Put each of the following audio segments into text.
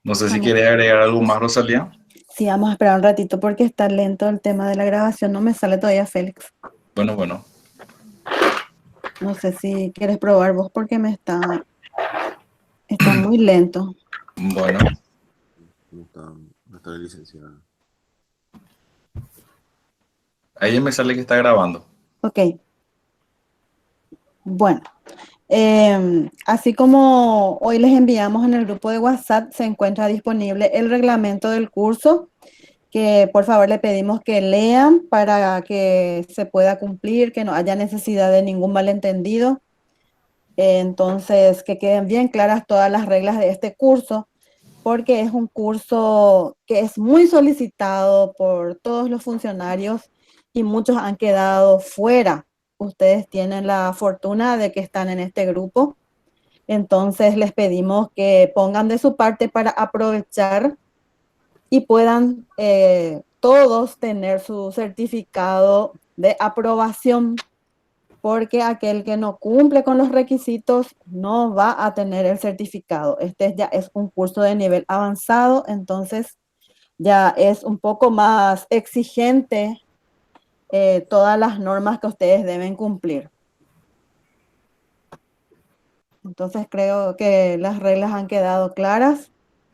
No sé si Vamos, quieres agregar algo más, Rosalía. sí, vamos a esperar un ratito porque está lento el tema de la grabación. No me sale todavía, Félix. Bueno, bueno. No sé si quieres probar vos porque está muy lento. Bueno, No está la licenciada. ahí me sale que está grabando. Ok, bueno. Así como hoy les enviamos en el grupo de WhatsApp, se encuentra disponible el reglamento del curso, que por favor le pedimos que lean para que se pueda cumplir, que no haya necesidad de ningún malentendido. Entonces, que queden bien claras todas las reglas de este curso, porque es un curso que es muy solicitado por todos los funcionarios y muchos han quedado fuera. Ustedes tienen la fortuna de que están en este grupo, entonces les pedimos que pongan de su parte para aprovechar y puedan todos tener su certificado de aprobación, porque aquel que no cumple con los requisitos no va a tener el certificado. Este ya es un curso de nivel avanzado, entonces ya es un poco más exigente todas las normas que ustedes deben cumplir. Entonces creo que las reglas han quedado claras,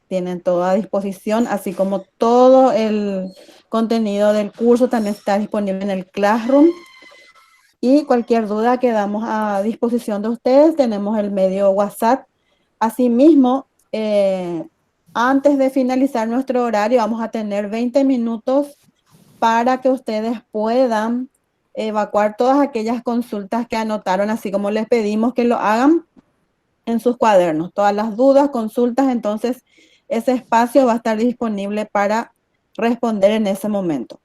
tienen toda a disposición, así como todo el contenido del curso también está disponible en el Classroom. Y cualquier duda quedamos a disposición de ustedes. Tenemos el medio WhatsApp. Asimismo, antes de finalizar nuestro horario, vamos a tener 20 minutos para que ustedes puedan evacuar todas aquellas consultas que anotaron, así como les pedimos que lo hagan en sus cuadernos. Todas las dudas, consultas, entonces ese espacio va a estar disponible para responder en ese momento.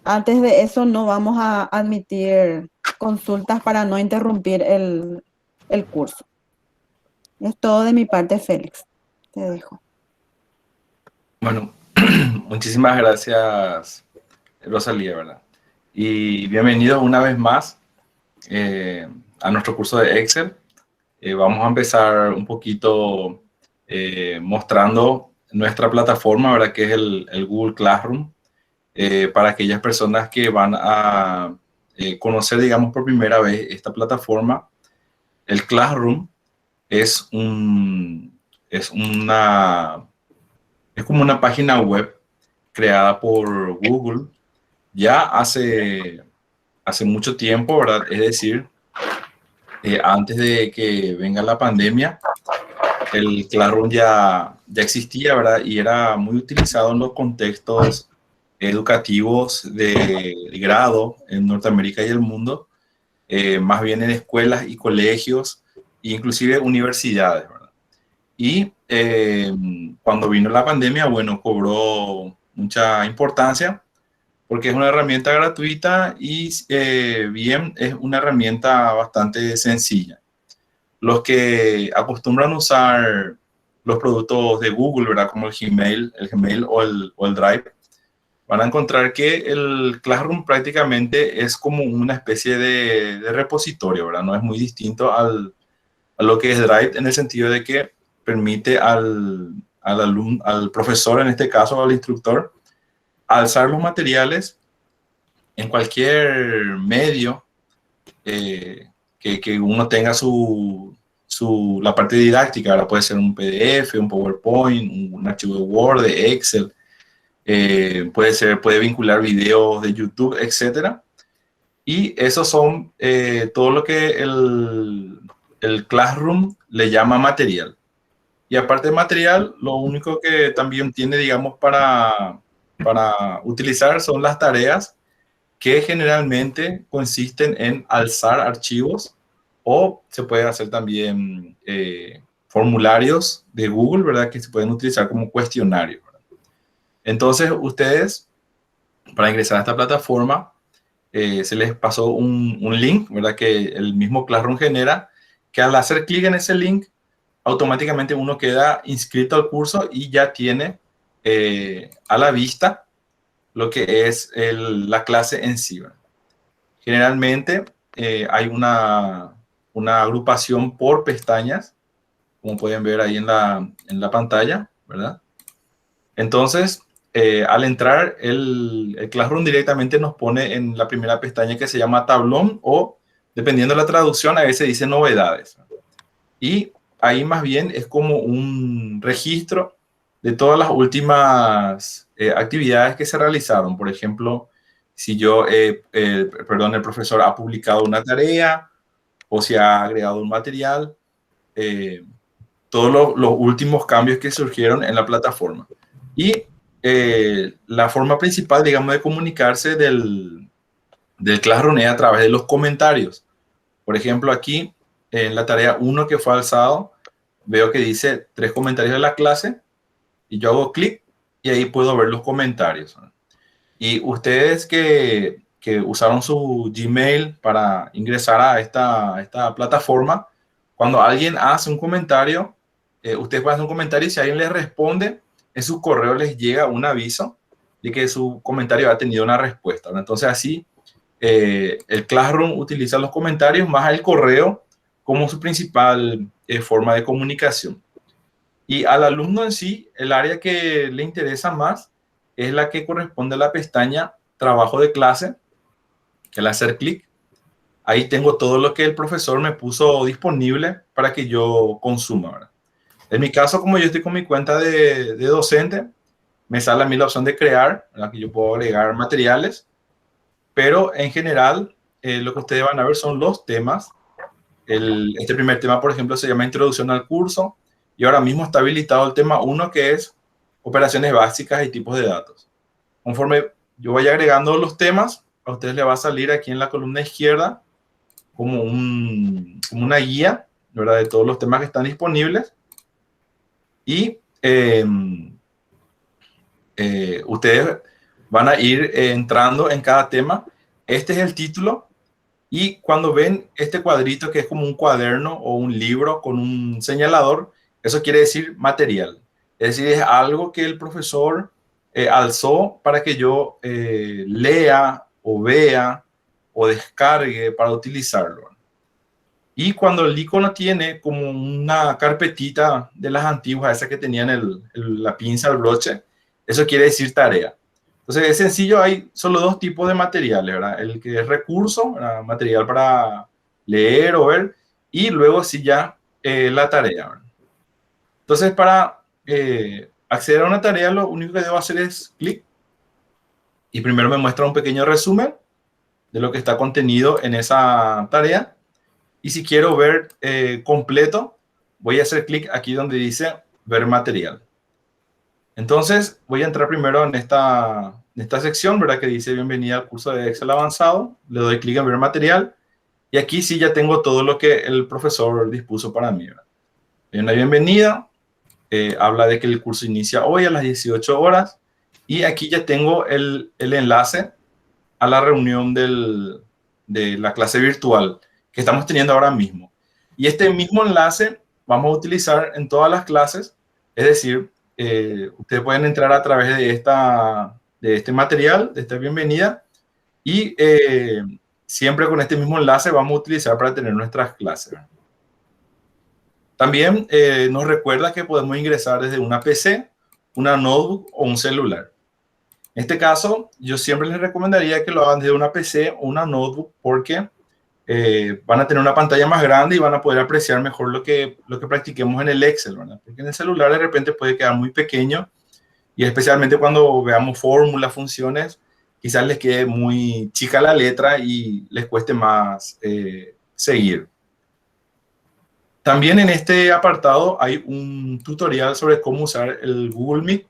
Antes de eso no vamos a admitir consultas para no interrumpir el curso. Es todo de mi parte, Félix. Te dejo. Bueno, muchísimas gracias, Rosalía, ¿verdad? Y bienvenidos una vez más a nuestro curso de Excel. Vamos a empezar un poquito mostrando nuestra plataforma, ¿verdad? Que es el Google Classroom, para aquellas personas que van a conocer, digamos, por primera vez esta plataforma. El Classroom es es una, es como una página web creada por Google ya hace mucho tiempo, ¿verdad? Es decir, antes de que venga la pandemia, el Classroom ya existía, ¿verdad? Y era muy utilizado en los contextos educativos de grado en Norteamérica y el mundo, más bien en escuelas y colegios, inclusive universidades, ¿verdad? Y cuando vino la pandemia, bueno, cobró mucha importancia porque es una herramienta gratuita y bien, es una herramienta bastante sencilla. Los que acostumbran a usar los productos de Google, ¿verdad? Como el Gmail o el Drive, van a encontrar que el Classroom prácticamente es como una especie de repositorio, ¿verdad? No es muy distinto a lo que es Drive en el sentido de que permite al profesor, en este caso al instructor, alzar los materiales en cualquier medio que uno tenga la parte didáctica. Ahora puede ser un PDF, un PowerPoint, un archivo de Word, de Excel, puede vincular videos de YouTube, etcétera. Y esos son todo lo que el Classroom le llama material. Y aparte de material, lo único que también tiene, digamos, para utilizar son las tareas que generalmente consisten en alzar archivos o se puede hacer también formularios de Google, ¿verdad? Que se pueden utilizar como cuestionarios. Entonces, ustedes, para ingresar a esta plataforma, se les pasó un link, ¿verdad? Que el mismo Classroom genera, que al hacer clic en ese link, automáticamente uno queda inscrito al curso y ya tiene a la vista lo que es la clase en sí, ¿verdad? Generalmente hay una agrupación por pestañas como pueden ver ahí en la pantalla, ¿verdad? Entonces, al entrar, el Classroom directamente nos pone en la primera pestaña que se llama tablón o, dependiendo de la traducción, a veces dice novedades. Y ahí más bien es como un registro de todas las últimas actividades que se realizaron. Por ejemplo, si el profesor ha publicado una tarea o si ha agregado un material, todos los últimos cambios que surgieron en la plataforma. Y la forma principal, digamos, de comunicarse del Classroom es a través de los comentarios. Por ejemplo, aquí en la tarea 1 que fue alzado, veo que dice 3 comentarios de la clase y yo hago clic y ahí puedo ver los comentarios. Y ustedes que usaron su Gmail para ingresar a esta plataforma, cuando alguien hace un comentario, ustedes pueden hacer un comentario y si alguien les responde, en su correo les llega un aviso de que su comentario ha tenido una respuesta, ¿no? Entonces así, el Classroom utiliza los comentarios más el correo como su principal forma de comunicación. Y al alumno en sí, el área que le interesa más es la que corresponde a la pestaña Trabajo de clase, que al hacer clic, ahí tengo todo lo que el profesor me puso disponible para que yo consuma, ¿verdad? En mi caso, como yo estoy con mi cuenta de docente, me sale a mí la opción de crear, ¿verdad? Que yo puedo agregar materiales, pero en general lo que ustedes van a ver son los temas. Este primer tema, por ejemplo, se llama Introducción al curso y ahora mismo está habilitado el tema 1 que es operaciones básicas y tipos de datos. Conforme yo vaya agregando los temas, a ustedes les va a salir aquí en la columna izquierda como una guía, ¿verdad? De todos los temas que están disponibles. Y ustedes van a ir entrando en cada tema. Este es el título. Y cuando ven este cuadrito que es como un cuaderno o un libro con un señalador, eso quiere decir material. Es decir, es algo que el profesor alzó para que yo lea o vea o descargue para utilizarlo. Y cuando el icono tiene como una carpetita de las antiguas, esas que tenían la pinza, el broche, eso quiere decir tarea. Entonces es sencillo, hay solo 2 tipos de materiales, ¿verdad? El que es recurso, ¿verdad? Material para leer o ver, y luego sí ya la tarea, ¿verdad? Entonces para acceder a una tarea lo único que debo hacer es clic y primero me muestra un pequeño resumen de lo que está contenido en esa tarea. Y si quiero ver completo, voy a hacer clic aquí donde dice ver material. Entonces voy a entrar primero en esta sección, ¿verdad? Que dice bienvenida al curso de Excel avanzado. Le doy clic en ver material. Y aquí sí ya tengo todo lo que el profesor dispuso para mí, ¿verdad? Hay una bienvenida. Habla de que el curso inicia hoy a las 18 horas. Y aquí ya tengo el enlace a la reunión de la clase virtual que estamos teniendo ahora mismo. Y este mismo enlace vamos a utilizar en todas las clases, es decir, ustedes pueden entrar a través de este material, de esta bienvenida, y siempre con este mismo enlace vamos a utilizar para tener nuestras clases. También nos recuerda que podemos ingresar desde una PC, una notebook o un celular. En este caso, yo siempre les recomendaría que lo hagan desde una PC o una notebook porque van a tener una pantalla más grande y van a poder apreciar mejor lo que practiquemos en el Excel, ¿verdad? Porque en el celular de repente puede quedar muy pequeño y especialmente cuando veamos fórmulas, funciones, quizás les quede muy chica la letra y les cueste más seguir. También en este apartado hay un tutorial sobre cómo usar el Google Meet.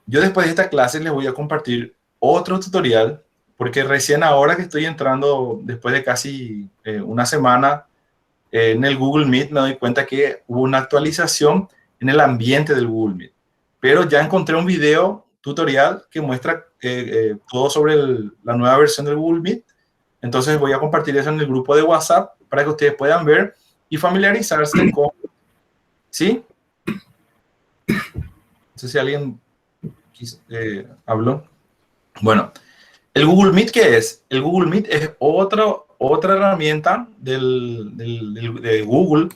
Yo después de esta clase les voy a compartir otro tutorial porque recién ahora que estoy entrando, después de casi una semana en el Google Meet, me doy cuenta que hubo una actualización en el ambiente del Google Meet. Pero ya encontré un video tutorial que muestra todo sobre la nueva versión del Google Meet. Entonces voy a compartir eso en el grupo de WhatsApp para que ustedes puedan ver y familiarizarse con... ¿Sí? No sé si alguien habló. Bueno. ¿El Google Meet qué es? El Google Meet es otra herramienta de Google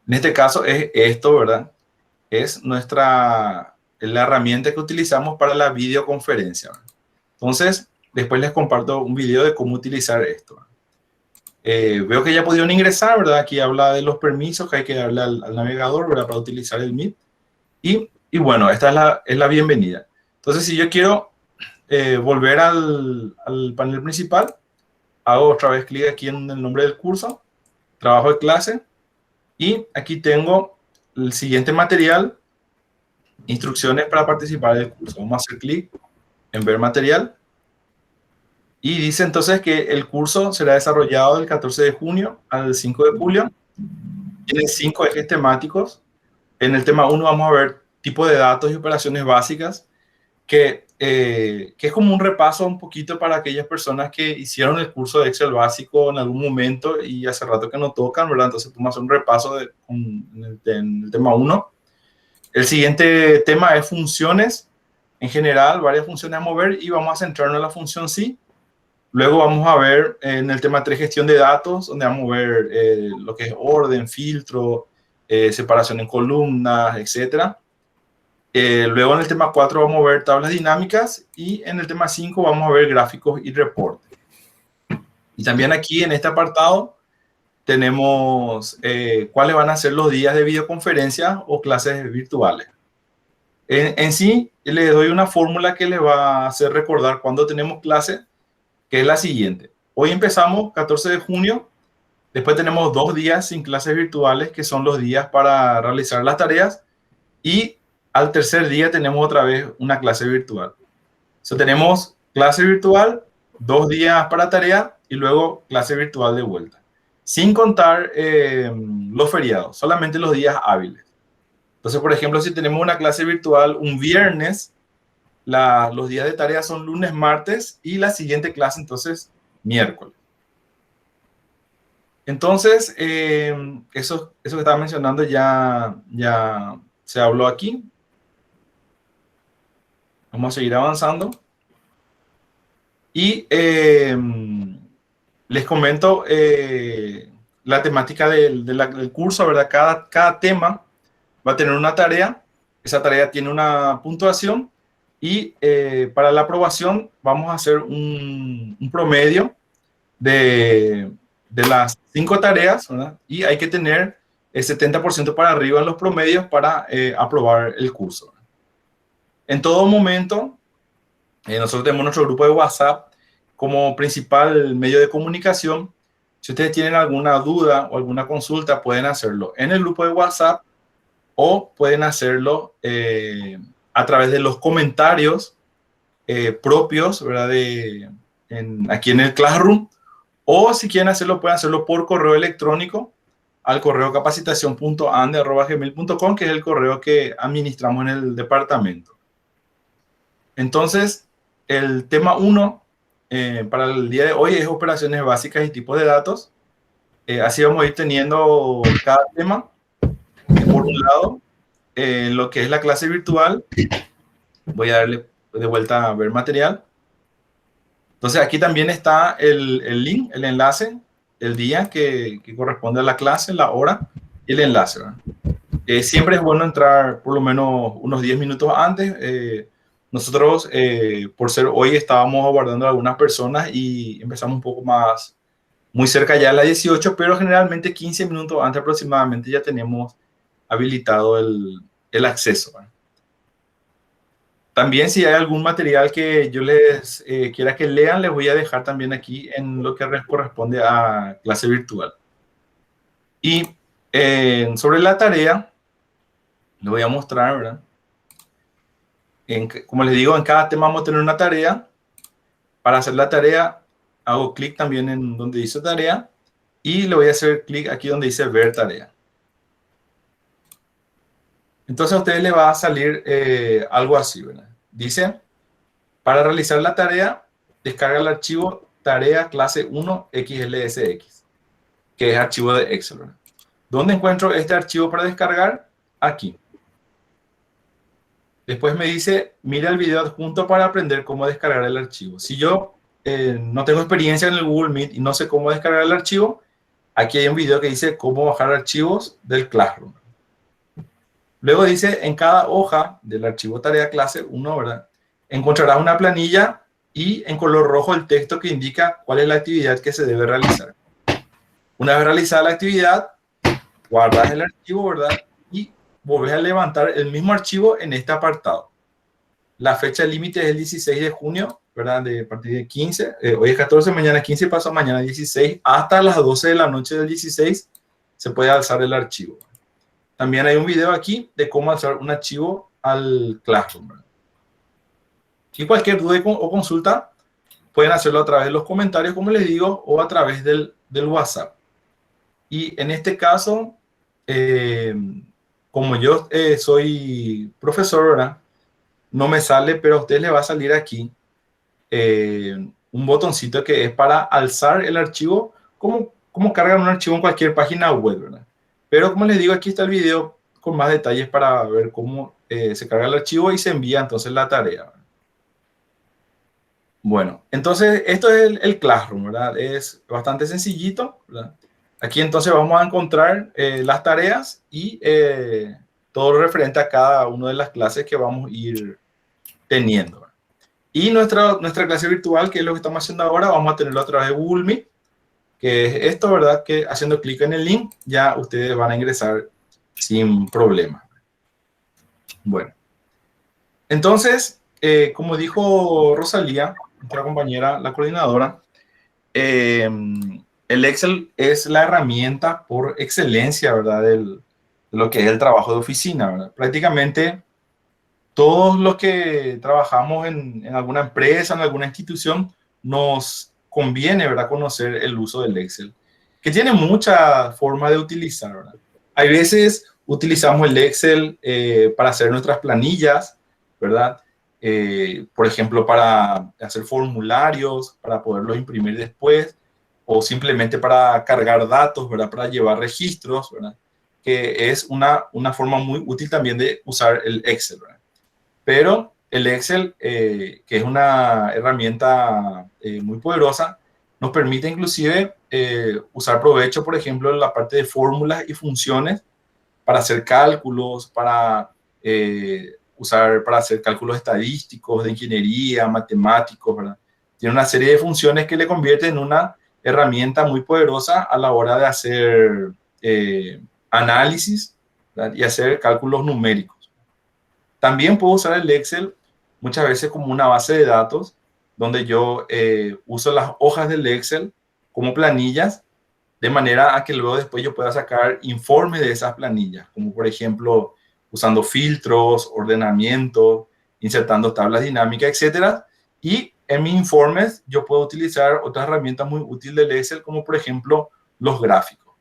En este caso es esto, ¿verdad? Es la herramienta que utilizamos para la videoconferencia. Entonces, después les comparto un video de cómo utilizar esto. Veo que ya pudieron ingresar, ¿verdad? Aquí habla de los permisos que hay que darle al navegador, ¿verdad? Para utilizar el Meet. Y bueno, esta es la bienvenida. Entonces, si yo quiero volver al panel principal, hago otra vez clic aquí en el nombre del curso, trabajo de clase, y aquí tengo el siguiente material, instrucciones para participar del curso. Vamos a hacer clic en ver material. Y dice entonces que el curso será desarrollado del 14 de junio al 5 de julio. Tiene 5 ejes temáticos. En el tema 1 vamos a ver tipo de datos y operaciones básicas, que es como un repaso un poquito para aquellas personas que hicieron el curso de Excel básico en algún momento y hace rato que no tocan, ¿verdad? Entonces vamos a hacer un repaso en el tema 1. El siguiente tema es funciones. En general, varias funciones a mover y vamos a centrarnos en la función sí. Luego vamos a ver en el tema 3, gestión de datos, donde vamos a ver lo que es orden, filtro, separación en columnas, etc. Luego en el tema 4 vamos a ver tablas dinámicas y en el tema 5 vamos a ver gráficos y reportes. Y también aquí en este apartado tenemos cuáles van a ser los días de videoconferencia o clases virtuales. En sí, le doy una fórmula que le va a hacer recordar cuando tenemos clase, que es la siguiente. Hoy empezamos 14 de junio, después tenemos 2 días sin clases virtuales, que son los días para realizar las tareas, y al tercer día tenemos otra vez una clase virtual. So, tenemos clase virtual, 2 días para tarea, y luego clase virtual de vuelta. Sin contar los feriados, solamente los días hábiles. Entonces, por ejemplo, si tenemos una clase virtual un viernes, los días de tarea son lunes, martes y la siguiente clase, entonces, miércoles. Entonces, eso que estaba mencionando ya se habló aquí. Vamos a seguir avanzando. Y les comento la temática del curso, ¿verdad? Cada tema va a tener una tarea. Esa tarea tiene una puntuación. Y para la aprobación vamos a hacer un promedio de las 5 tareas, ¿verdad? Y hay que tener el 70% para arriba en los promedios para aprobar el curso. En todo momento, nosotros tenemos nuestro grupo de WhatsApp como principal medio de comunicación. Si ustedes tienen alguna duda o alguna consulta, pueden hacerlo en el grupo de WhatsApp o pueden hacerlo a través de los comentarios propios, ¿verdad? Aquí en el Classroom, o si quieren hacerlo, pueden hacerlo por correo electrónico al correo capacitacion.ande@gmail.com, que es el correo que administramos en el departamento. Entonces, el tema 1 para el día de hoy es operaciones básicas y tipos de datos. Así vamos a ir teniendo cada tema. Por un lado, lo que es la clase virtual, voy a darle de vuelta a ver material. Entonces aquí también está el link, el enlace, el día que corresponde a la clase, la hora y el enlace, ¿verdad? Siempre es bueno entrar por lo menos unos 10 minutos antes. Nosotros, por ser hoy, estábamos aguardando a algunas personas y empezamos un poco más, muy cerca ya a las 18, pero generalmente 15 minutos antes aproximadamente ya tenemos habilitado el acceso, ¿verdad? También si hay algún material que yo les quiera que lean, les voy a dejar también aquí en lo que corresponde a clase virtual. Y sobre la tarea, les voy a mostrar, ¿verdad? Como les digo, en cada tema vamos a tener una tarea. Para hacer la tarea, hago clic también en donde dice tarea y le voy a hacer clic aquí donde dice ver tarea. Entonces a ustedes les va a salir algo así, ¿verdad? Dice, para realizar la tarea, descarga el archivo tarea clase 1 XLSX, que es archivo de Excel, ¿verdad? ¿Dónde encuentro este archivo para descargar? Aquí. Después me dice, mira el video adjunto para aprender cómo descargar el archivo. Si yo no tengo experiencia en el Google Meet y no sé cómo descargar el archivo, aquí hay un video que dice cómo bajar archivos del Classroom. Luego dice, en cada hoja del archivo tarea clase 1, ¿verdad? Encontrarás una planilla y en color rojo el texto que indica cuál es la actividad que se debe realizar. Una vez realizada la actividad, guardas el archivo, ¿verdad? Y volvés a levantar el mismo archivo en este apartado. La fecha límite es el 16 de junio, ¿verdad? De a partir de 15, hoy es 14, mañana 15, pasó mañana 16, hasta las 12 de la noche del 16 se puede alzar el archivo. También hay un video aquí de cómo alzar un archivo al Classroom, ¿verdad? Y cualquier duda o consulta pueden hacerlo a través de los comentarios, como les digo, o a través del WhatsApp. Y en este caso, como yo soy profesor, ¿verdad? No me sale, pero a ustedes les va a salir aquí un botoncito que es para alzar el archivo, como cargan un archivo en cualquier página web, ¿verdad? Pero como les digo, aquí está el video con más detalles para ver cómo se carga el archivo y se envía entonces la tarea, ¿verdad? Bueno, entonces esto es el Classroom, ¿verdad? Es bastante sencillito, ¿verdad? Aquí entonces vamos a encontrar las tareas y todo lo referente a cada una de las clases que vamos a ir teniendo, ¿verdad? Y nuestra clase virtual, que es lo que estamos haciendo ahora, vamos a tenerlo a través de Google Meet, que es esto, ¿verdad? Que haciendo clic en el link ya ustedes van a ingresar sin problema. Bueno, entonces, como dijo Rosalía, nuestra compañera, la coordinadora, el Excel es la herramienta por excelencia, ¿verdad? De lo que es el trabajo de oficina, ¿verdad? Prácticamente todos los que trabajamos en alguna empresa, en alguna institución, nos conviene, ¿verdad? Conocer el uso del Excel, que tiene muchas formas de utilizar, ¿verdad? Hay veces utilizamos el Excel para hacer nuestras planillas, ¿verdad? Por ejemplo, para hacer formularios, para poderlos imprimir después, o simplemente para cargar datos, ¿verdad? Para llevar registros, ¿verdad? Que es una forma muy útil también de usar el Excel, ¿verdad? Pero el Excel, que es una herramienta muy poderosa, nos permite inclusive usar provecho, por ejemplo, en la parte de fórmulas y funciones para hacer cálculos, para usar para hacer cálculos estadísticos, de ingeniería, matemáticos, ¿verdad? Tiene una serie de funciones que le convierten en una herramienta muy poderosa a la hora de hacer análisis, ¿verdad? Y hacer cálculos numéricos. También puedo usar el Excel muchas veces como una base de datos, donde yo uso las hojas del Excel como planillas, de manera a que luego después yo pueda sacar informes de esas planillas, como por ejemplo usando filtros, ordenamiento, insertando tablas dinámicas, etcétera. Y en mis informes yo puedo utilizar otras herramientas muy útiles del Excel, como por ejemplo los gráficos.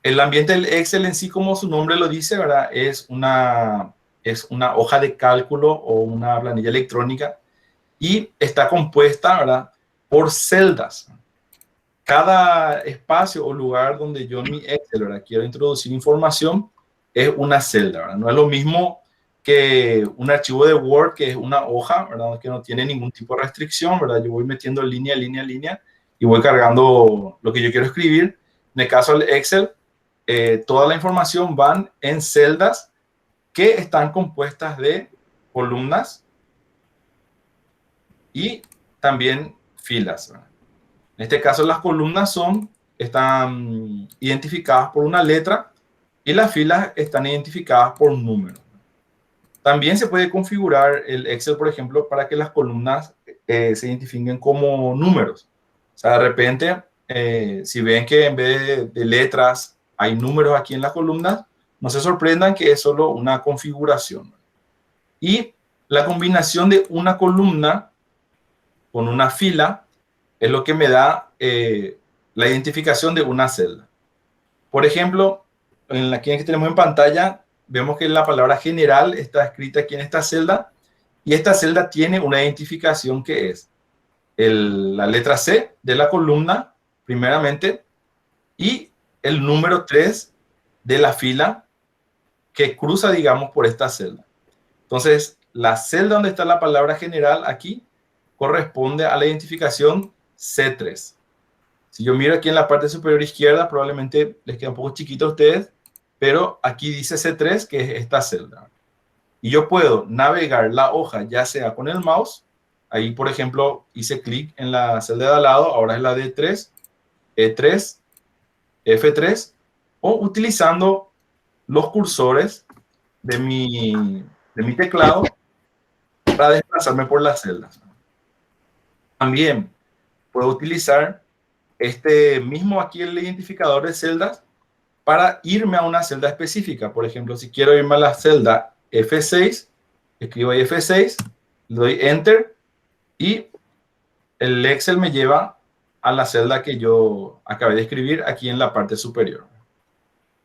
El ambiente del Excel en sí, como su nombre lo dice, ¿verdad? Es una hoja de cálculo o una planilla electrónica y está compuesta, ¿verdad? Por celdas. Cada espacio o lugar donde yo en mi Excel, ¿verdad? Quiero introducir información es una celda, ¿verdad? No es lo mismo que un archivo de Word, que es una hoja, ¿verdad? Que no tiene ningún tipo de restricción, ¿verdad? Yo voy metiendo línea, línea, línea y voy cargando lo que yo quiero escribir. En el caso del Excel, toda la información van en celdas que están compuestas de columnas y también filas, ¿verdad? En este caso, las columnas están identificadas por una letra y las filas están identificadas por números. También se puede configurar el Excel, por ejemplo, para que las columnas se identifiquen como números. O sea, de repente, si ven que en vez de letras hay números aquí en las columnas, no se sorprendan que es solo una configuración. Y la combinación de una columna con una fila es lo que me da la identificación de una celda. Por ejemplo, en la que tenemos en pantalla, vemos que la palabra general está escrita aquí en esta celda y esta celda tiene una identificación que es la letra C de la columna, primeramente, y el número 3 de la fila que cruza, digamos, por esta celda. Entonces, la celda donde está la palabra general aquí corresponde a la identificación C3. Si yo miro aquí en la parte superior izquierda, probablemente les queda un poco chiquito a ustedes, pero aquí dice C3, que es esta celda. Y yo puedo navegar la hoja, ya sea con el mouse. Ahí, por ejemplo, hice clic en la celda de al lado, ahora es la D3, E3, F3, o utilizando los cursores de mi teclado para desplazarme por las celdas. También puedo utilizar este mismo aquí, el identificador de celdas, para irme a una celda específica. Por ejemplo, si quiero irme a la celda F6, escribo ahí F6, le doy Enter y el Excel me lleva a la celda que yo acabé de escribir aquí en la parte superior.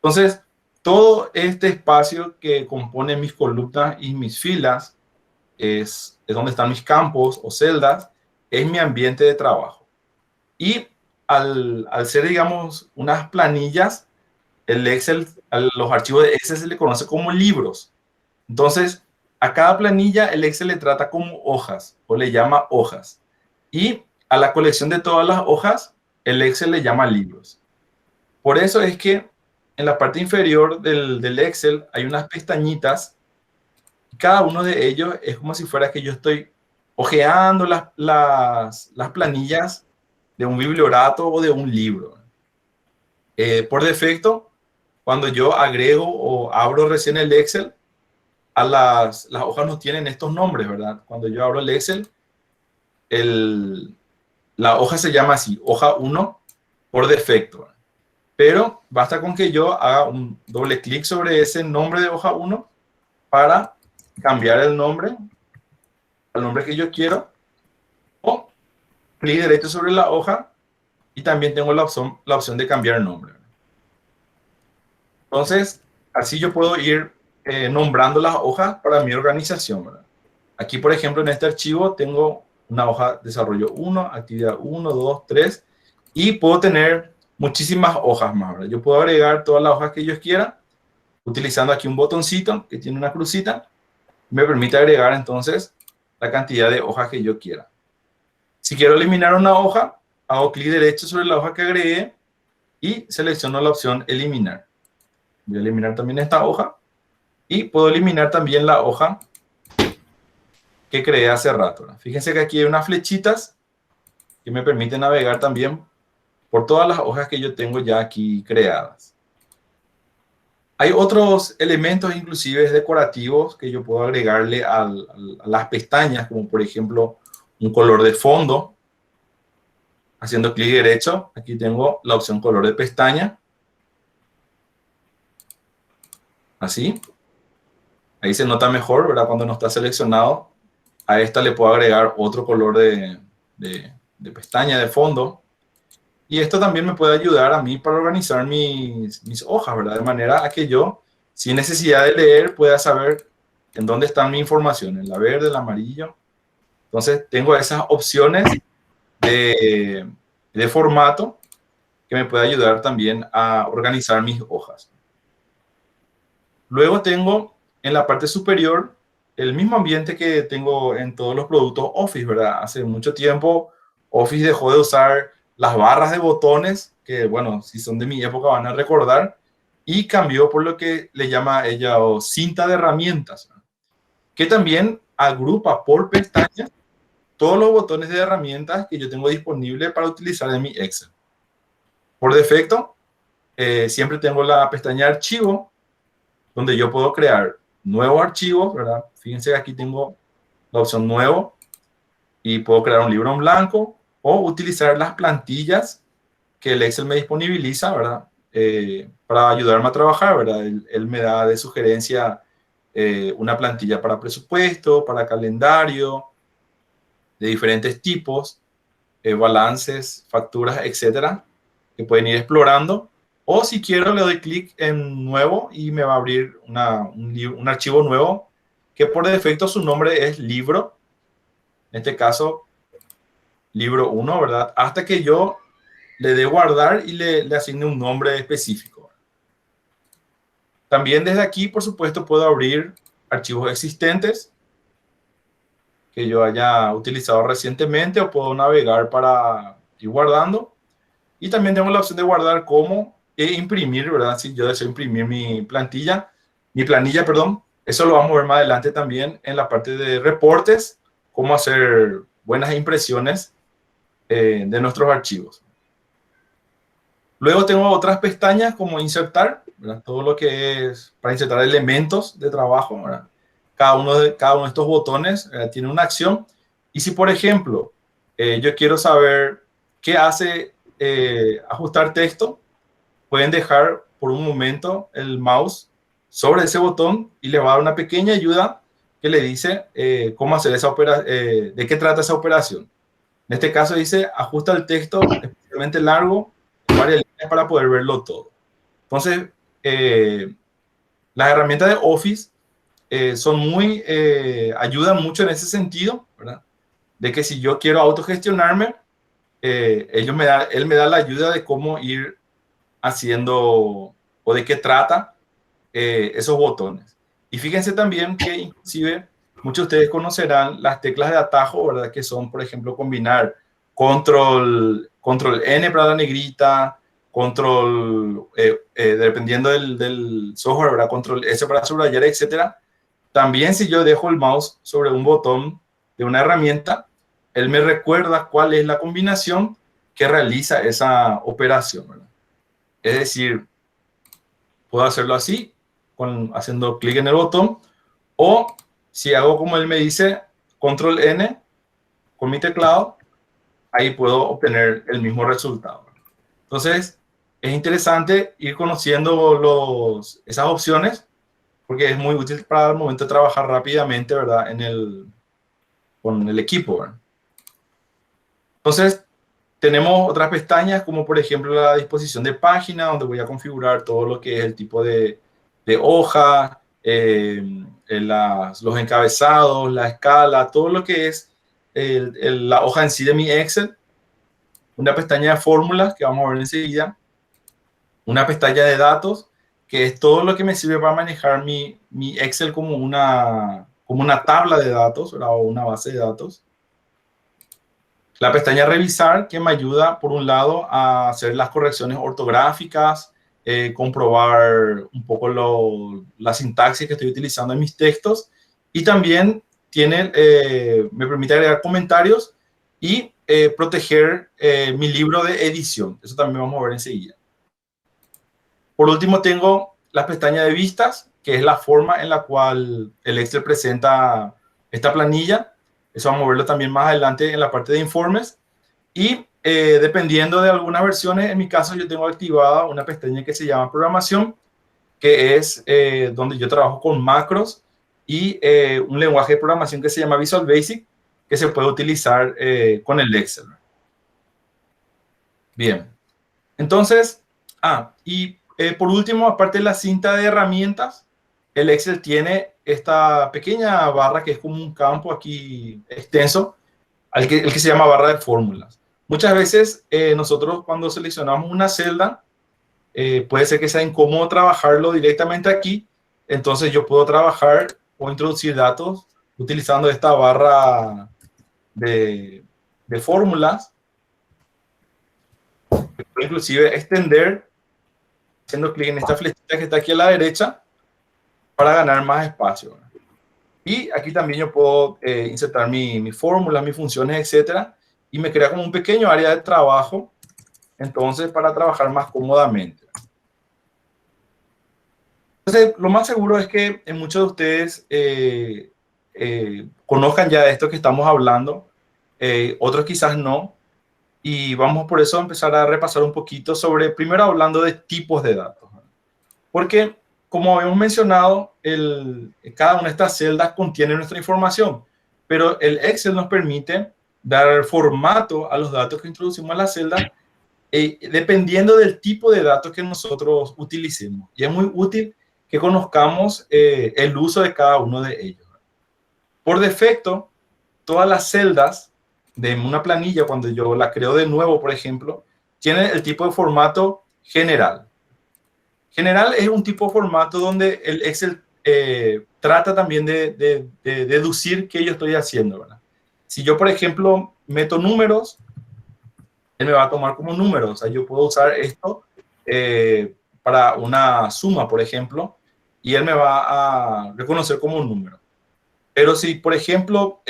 Entonces, todo este espacio que compone mis columnas y mis filas es donde están mis campos o celdas, es mi ambiente de trabajo. Y al ser, digamos, unas planillas, el Excel, a los archivos de Excel se le conoce como libros. Entonces, a cada planilla el Excel le trata como hojas o le llama hojas. Y a la colección de todas las hojas, el Excel le llama libros. Por eso es que en la parte inferior del Excel hay unas pestañitas. Cada uno de ellos es como si fuera que yo estoy hojeando las planillas de un bibliorato o de un libro. Por defecto, cuando yo agrego o abro recién el Excel, a las hojas no tienen estos nombres, ¿verdad? Cuando yo abro el Excel, la hoja se llama así, hoja 1 por defecto. Pero basta con que yo haga un doble clic sobre ese nombre de hoja 1 para cambiar el nombre al nombre que yo quiero, o clic derecho sobre la hoja y también tengo la opción de cambiar el nombre. Entonces, así yo puedo ir nombrando las hojas para mi organización, ¿verdad? Aquí, por ejemplo, en este archivo tengo una hoja desarrollo 1, actividad 1, 2, 3, y puedo tener muchísimas hojas más, ¿verdad? Yo puedo agregar todas las hojas que yo quiera, utilizando aquí un botoncito que tiene una crucita, me permite agregar entonces la cantidad de hojas que yo quiera. Si quiero eliminar una hoja, hago clic derecho sobre la hoja que agregué y selecciono la opción eliminar. Voy a eliminar también esta hoja y puedo eliminar también la hoja que creé hace rato, ¿no? Fíjense que aquí hay unas flechitas que me permiten navegar también por todas las hojas que yo tengo ya aquí creadas. Hay otros elementos inclusive decorativos que yo puedo agregarle a las pestañas, como por ejemplo un color de fondo. Haciendo clic derecho, aquí tengo la opción color de pestaña. Así. Ahí se nota mejor, ¿verdad? Cuando no está seleccionado. A esta le puedo agregar otro color de pestaña, de fondo. Y esto también me puede ayudar a mí para organizar mis hojas, ¿verdad? De manera a que yo, sin necesidad de leer, pueda saber en dónde está mi información, en la verde, el amarillo. Entonces, tengo esas opciones de formato que me puede ayudar también a organizar mis hojas. Luego tengo en la parte superior el mismo ambiente que tengo en todos los productos Office, ¿verdad? Hace mucho tiempo Office dejó de usar las barras de botones, que bueno, si son de mi época van a recordar, y cambió por lo que le llama ella o cinta de herramientas, ¿verdad? Que también agrupa por pestaña todos los botones de herramientas que yo tengo disponible para utilizar en mi Excel. Por defecto, siempre tengo la pestaña archivo, donde yo puedo crear nuevos archivos, ¿verdad? Fíjense que aquí tengo la opción nuevo y puedo crear un libro en blanco o utilizar las plantillas que el Excel me disponibiliza, ¿verdad? Para ayudarme a trabajar, ¿verdad? Él me da de sugerencia una plantilla para presupuesto, para calendario, de diferentes tipos, balances, facturas, etcétera, que pueden ir explorando. O si quiero, le doy clic en nuevo y me va a abrir un archivo nuevo que por defecto su nombre es libro. En este caso, libro 1, ¿verdad? Hasta que yo le dé guardar y le asigne un nombre específico. También desde aquí, por supuesto, puedo abrir archivos existentes que yo haya utilizado recientemente o puedo navegar para ir guardando. Y también tengo la opción de guardar como e imprimir, ¿verdad? Si yo deseo imprimir mi planilla, perdón. Eso lo vamos a ver más adelante también en la parte de reportes, cómo hacer buenas impresiones de nuestros archivos. Luego tengo otras pestañas como insertar, ¿verdad? Todo lo que es para insertar elementos de trabajo, ¿verdad? Cada uno de estos botones tiene una acción. Y si, por ejemplo, yo quiero saber qué hace ajustar texto, pueden dejar por un momento el mouse sobre ese botón y les va a dar una pequeña ayuda que le dice cómo hacer esa operación, de qué trata esa operación. En este caso dice ajusta el texto especialmente largo en varias líneas para poder verlo todo. Entonces, las herramientas de Office ayudan mucho en ese sentido, ¿verdad? De que si yo quiero autogestionarme, él me da la ayuda de cómo ir haciendo o de qué trata esos botones. Y fíjense también que inclusive muchos de ustedes conocerán las teclas de atajo, ¿verdad? Que son, por ejemplo, combinar control N para la negrita, dependiendo del software, ¿verdad? Control S para subrayar, etcétera. También si yo dejo el mouse sobre un botón de una herramienta, él me recuerda cuál es la combinación que realiza esa operación, ¿verdad? Es decir, puedo hacerlo así, haciendo clic en el botón, o si hago como él me dice, control N con mi teclado, ahí puedo obtener el mismo resultado. Entonces, es interesante ir conociendo esas opciones, porque es muy útil para el momento de trabajar rápidamente, ¿verdad? Con el equipo, ¿verdad? Entonces, tenemos otras pestañas, como por ejemplo la disposición de página, donde voy a configurar todo lo que es el tipo de hoja, los encabezados, la escala, todo lo que es la hoja en sí de mi Excel. Una pestaña de fórmulas, que vamos a ver enseguida. Una pestaña de datos, que es todo lo que me sirve para manejar mi Excel como una tabla de datos, ¿verdad? O una base de datos. La pestaña revisar, que me ayuda, por un lado, a hacer las correcciones ortográficas, comprobar un poco la sintaxis que estoy utilizando en mis textos, y también me permite agregar comentarios y proteger mi libro de edición. Eso también vamos a ver enseguida. Por último, tengo la pestaña de vistas, que es la forma en la cual el Excel presenta esta planilla. Eso vamos a verlo también más adelante en la parte de informes. Y dependiendo de algunas versiones, en mi caso yo tengo activada una pestaña que se llama programación, que es donde yo trabajo con macros y un lenguaje de programación que se llama Visual Basic, que se puede utilizar con el Excel. Bien. Entonces, por último, aparte de la cinta de herramientas, el Excel tiene esta pequeña barra que es como un campo aquí extenso, el que se llama barra de fórmulas. Muchas veces nosotros cuando seleccionamos una celda, puede ser que sea incómodo trabajarlo directamente aquí, entonces yo puedo trabajar o introducir datos utilizando esta barra de fórmulas. Puedo inclusive extender haciendo clic en esta flechita que está aquí a la derecha para ganar más espacio. Y aquí también yo puedo insertar mi fórmula, mis funciones, etcétera, y me crea como un pequeño área de trabajo, entonces, para trabajar más cómodamente. Entonces, lo más seguro es que muchos de ustedes conozcan ya de esto que estamos hablando, otros quizás no, y vamos por eso a empezar a repasar un poquito sobre, primero hablando de tipos de datos. Porque, como habíamos mencionado, cada una de estas celdas contiene nuestra información, pero el Excel nos permite dar formato a los datos que introducimos en la celda, dependiendo del tipo de datos que nosotros utilicemos. Y es muy útil que conozcamos el uso de cada uno de ellos. Por defecto, todas las celdas de una planilla, cuando yo la creo de nuevo, por ejemplo, tienen el tipo de formato general. General es un tipo de formato donde el Excel trata también de deducir qué yo estoy haciendo, ¿verdad? Si yo, por ejemplo, meto números, él me va a tomar como número. O sea, yo puedo usar esto para una suma, por ejemplo, y él me va a reconocer como un número. Pero si, por ejemplo,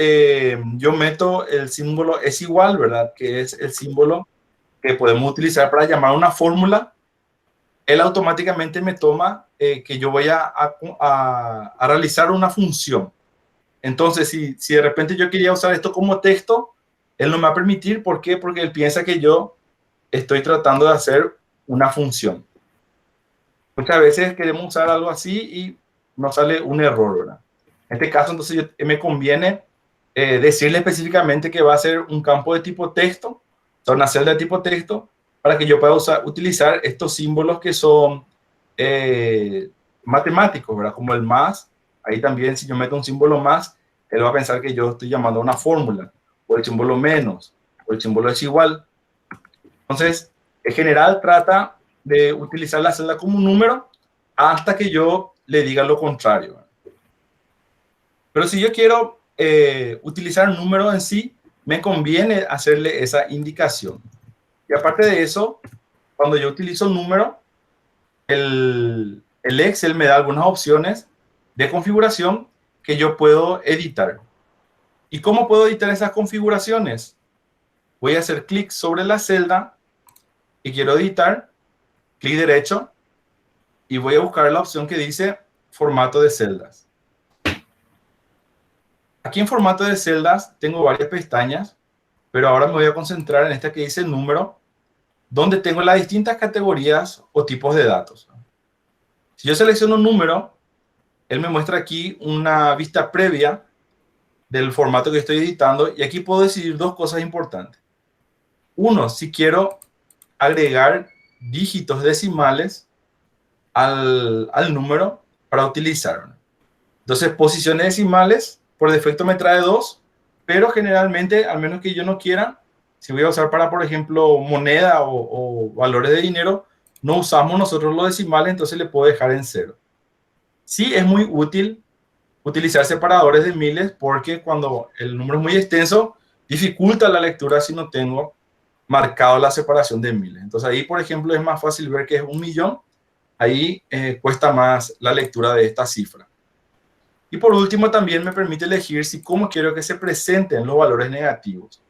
yo meto el símbolo es igual, ¿verdad? Que es el símbolo que podemos utilizar para llamar una fórmula, él automáticamente me toma que yo voy a realizar una función. Entonces, si de repente yo quería usar esto como texto, él no me va a permitir. ¿Por qué? Porque él piensa que yo estoy tratando de hacer una función. Muchas veces queremos usar algo así y nos sale un error, ¿verdad? En este caso, entonces me conviene decirle específicamente que va a ser un campo de tipo texto, o sea, una celda de tipo texto, para que yo pueda utilizar estos símbolos que son matemáticos, ¿verdad? Como el más. Ahí también, si yo meto un símbolo más, él va a pensar que yo estoy llamando a una fórmula, o el símbolo menos, o el símbolo es igual. Entonces, en general trata de utilizar la celda como un número hasta que yo le diga lo contrario. Pero si yo quiero utilizar un número en sí, me conviene hacerle esa indicación. Y aparte de eso, cuando yo utilizo un número, el Excel me da algunas opciones de configuración que yo puedo editar. ¿Y cómo puedo editar esas configuraciones? Voy a hacer clic sobre la celda y quiero editar, clic derecho, y voy a buscar la opción que dice formato de celdas. Aquí en formato de celdas tengo varias pestañas, pero ahora me voy a concentrar en esta que dice número, donde tengo las distintas categorías o tipos de datos. Si yo selecciono un número, él me muestra aquí una vista previa del formato que estoy editando, y aquí puedo decidir dos cosas importantes. Uno, si quiero agregar dígitos decimales al número para utilizar. Entonces, posiciones decimales, por defecto me trae 2, pero generalmente, al menos que yo no quiera, si voy a usar para, por ejemplo, moneda o valores de dinero, no usamos nosotros los decimales, entonces le puedo dejar en 0. Sí es muy útil utilizar separadores de miles, porque cuando el número es muy extenso, dificulta la lectura si no tengo marcado la separación de miles. Entonces ahí, por ejemplo, es más fácil ver que es 1.000.000. Ahí cuesta más la lectura de esta cifra. Y por último, también me permite elegir cómo quiero que se presenten los valores negativos.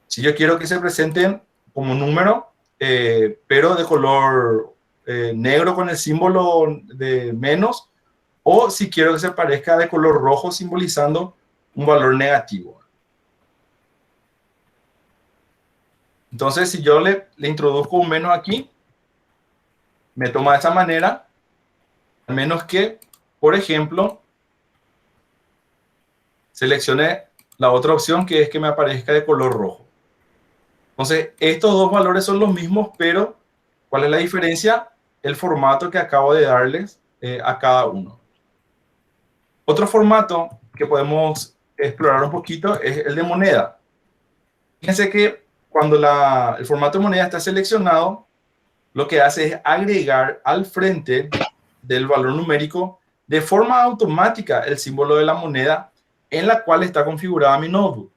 Si yo quiero que se presenten como número, pero de color negro con el símbolo de menos, o si quiero que se parezca de color rojo simbolizando un valor negativo. Entonces, si yo le introduzco un menos aquí, me toma de esa manera, a menos que, por ejemplo, seleccione la otra opción, que es que me aparezca de color rojo. Entonces, estos dos valores son los mismos, pero ¿cuál es la diferencia? El formato que acabo de darles a cada uno. Otro formato que podemos explorar un poquito es el de moneda. Fíjense que cuando el formato de moneda está seleccionado, lo que hace es agregar al frente del valor numérico de forma automática el símbolo de la moneda en la cual está configurada mi notebook.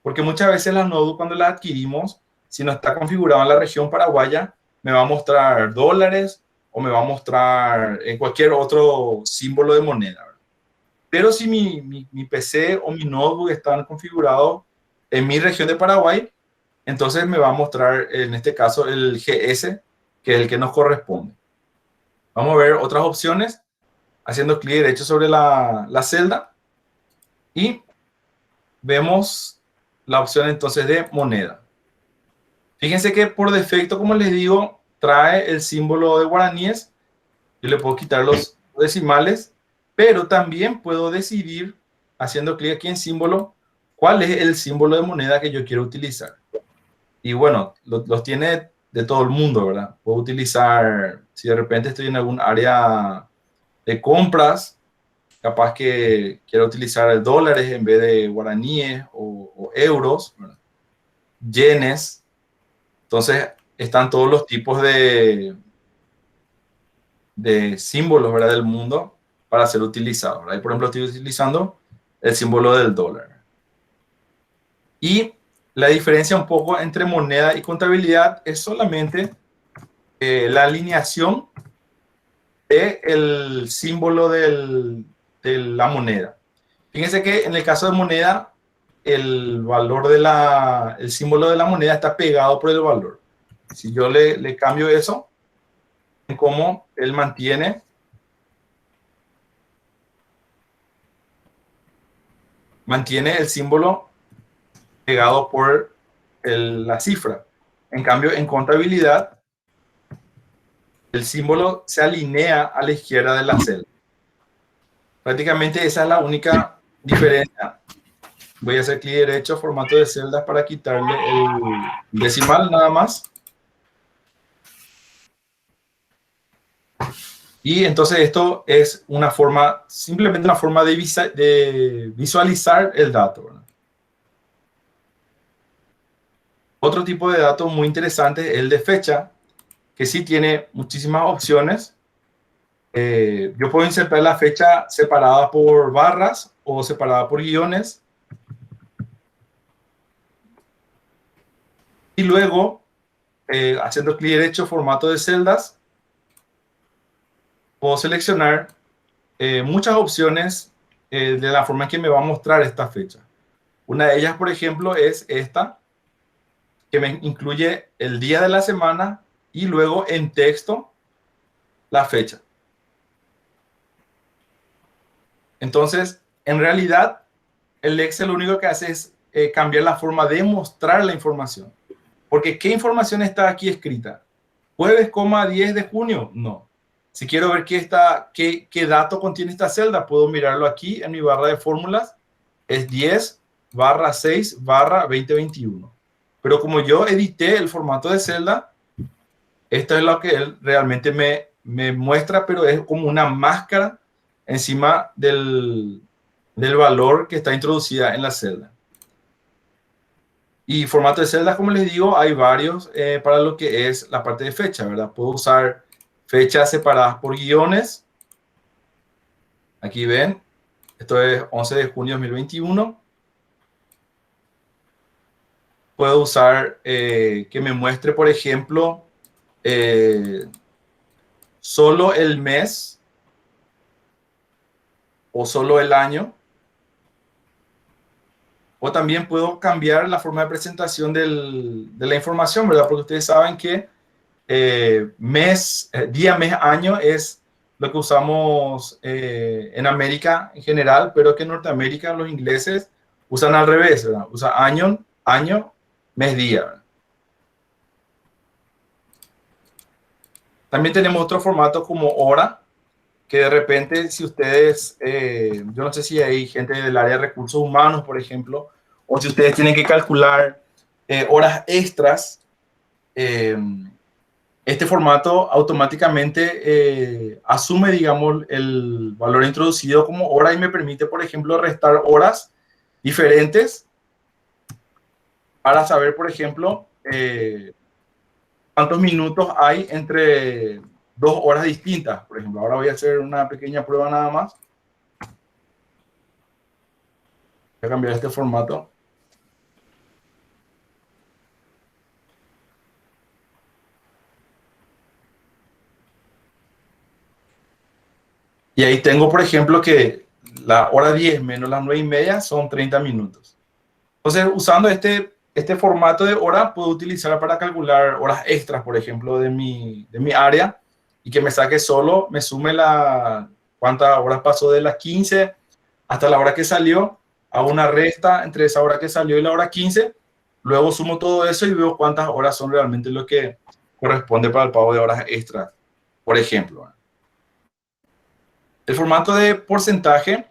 Porque muchas veces las notebooks, cuando las adquirimos, si no está configurado en la región paraguaya, me va a mostrar dólares o me va a mostrar en cualquier otro símbolo de moneda. Pero si mi PC o mi notebook están configurados en mi región de Paraguay, entonces me va a mostrar en este caso el GS, que es el que nos corresponde. Vamos a ver otras opciones, haciendo clic derecho sobre la celda, y vemos la opción entonces de moneda. Fíjense que por defecto, como les digo, trae el símbolo de guaraníes. Yo le puedo quitar los decimales, pero también puedo decidir, haciendo clic aquí en símbolo, cuál es el símbolo de moneda que yo quiero utilizar. Y bueno, los tiene de todo el mundo, ¿verdad? Puedo utilizar, si de repente estoy en algún área de compras, capaz que quiero utilizar dólares en vez de guaraníes o euros, ¿verdad? Yenes. Entonces están todos los tipos de símbolos, ¿verdad?, del mundo para ser utilizados, ¿verdad? Y por ejemplo estoy utilizando el símbolo del dólar. Y la diferencia un poco entre moneda y contabilidad es solamente la alineación del símbolo de la moneda. Fíjense que en el caso de moneda, el valor el símbolo de la moneda está pegado por el valor. Si yo le cambio eso, como él mantiene el símbolo pegado por la cifra. En cambio, en contabilidad, el símbolo se alinea a la izquierda de la celda. Prácticamente esa es la única diferencia. Voy a hacer clic derecho, formato de celdas, para quitarle el decimal nada más. Y entonces esto es una forma, simplemente una forma de visualizar el dato, ¿verdad? Otro tipo de dato muy interesante es el de fecha, que sí tiene muchísimas opciones. Yo puedo insertar la fecha separada por barras o separada por guiones. Y luego, haciendo clic derecho, formato de celdas, puedo seleccionar muchas opciones de la forma en que me va a mostrar esta fecha. Una de ellas, por ejemplo, es esta, que me incluye el día de la semana y luego en texto la fecha. Entonces, en realidad, el Excel lo único que hace es cambiar la forma de mostrar la información. Porque ¿qué información está aquí escrita? ¿Jueves, 10 de junio? No. Si quiero ver qué dato contiene esta celda, puedo mirarlo aquí en mi barra de fórmulas. Es 10/6/2021. Pero como yo edité el formato de celda, esto es lo que él realmente me muestra, pero es como una máscara encima del valor que está introducida en la celda. Y formato de celdas, como les digo, hay varios para lo que es la parte de fecha, ¿verdad? Puedo usar fechas separadas por guiones. Aquí ven, esto es 11 de junio de 2021. Puedo usar que me muestre, por ejemplo, solo el mes o solo el año. O también puedo cambiar la forma de presentación de la información, ¿verdad? Porque ustedes saben que día, mes, año es lo que usamos en América en general, pero que en Norteamérica los ingleses usan al revés, ¿verdad? Usan año, mes, día, ¿verdad? También tenemos otro formato como hora, que de repente si ustedes, yo no sé si hay gente del área de recursos humanos, por ejemplo, o si ustedes tienen que calcular horas extras, este formato automáticamente asume, digamos, el valor introducido como hora y me permite, por ejemplo, restar horas diferentes para saber, por ejemplo, cuántos minutos hay entre dos horas distintas. Por ejemplo, ahora voy a hacer una pequeña prueba nada más. Voy a cambiar este formato. Y ahí tengo, por ejemplo, que la hora 10 menos las 9:30 son 30 minutos. Entonces, usando este formato de hora, puedo utilizar para calcular horas extras, por ejemplo, de mi área, y que me saque solo, me sume cuántas horas pasó de las 15 hasta la hora que salió, hago una resta entre esa hora que salió y la hora 15, luego sumo todo eso y veo cuántas horas son realmente lo que corresponde para el pago de horas extras, por ejemplo. El formato de porcentaje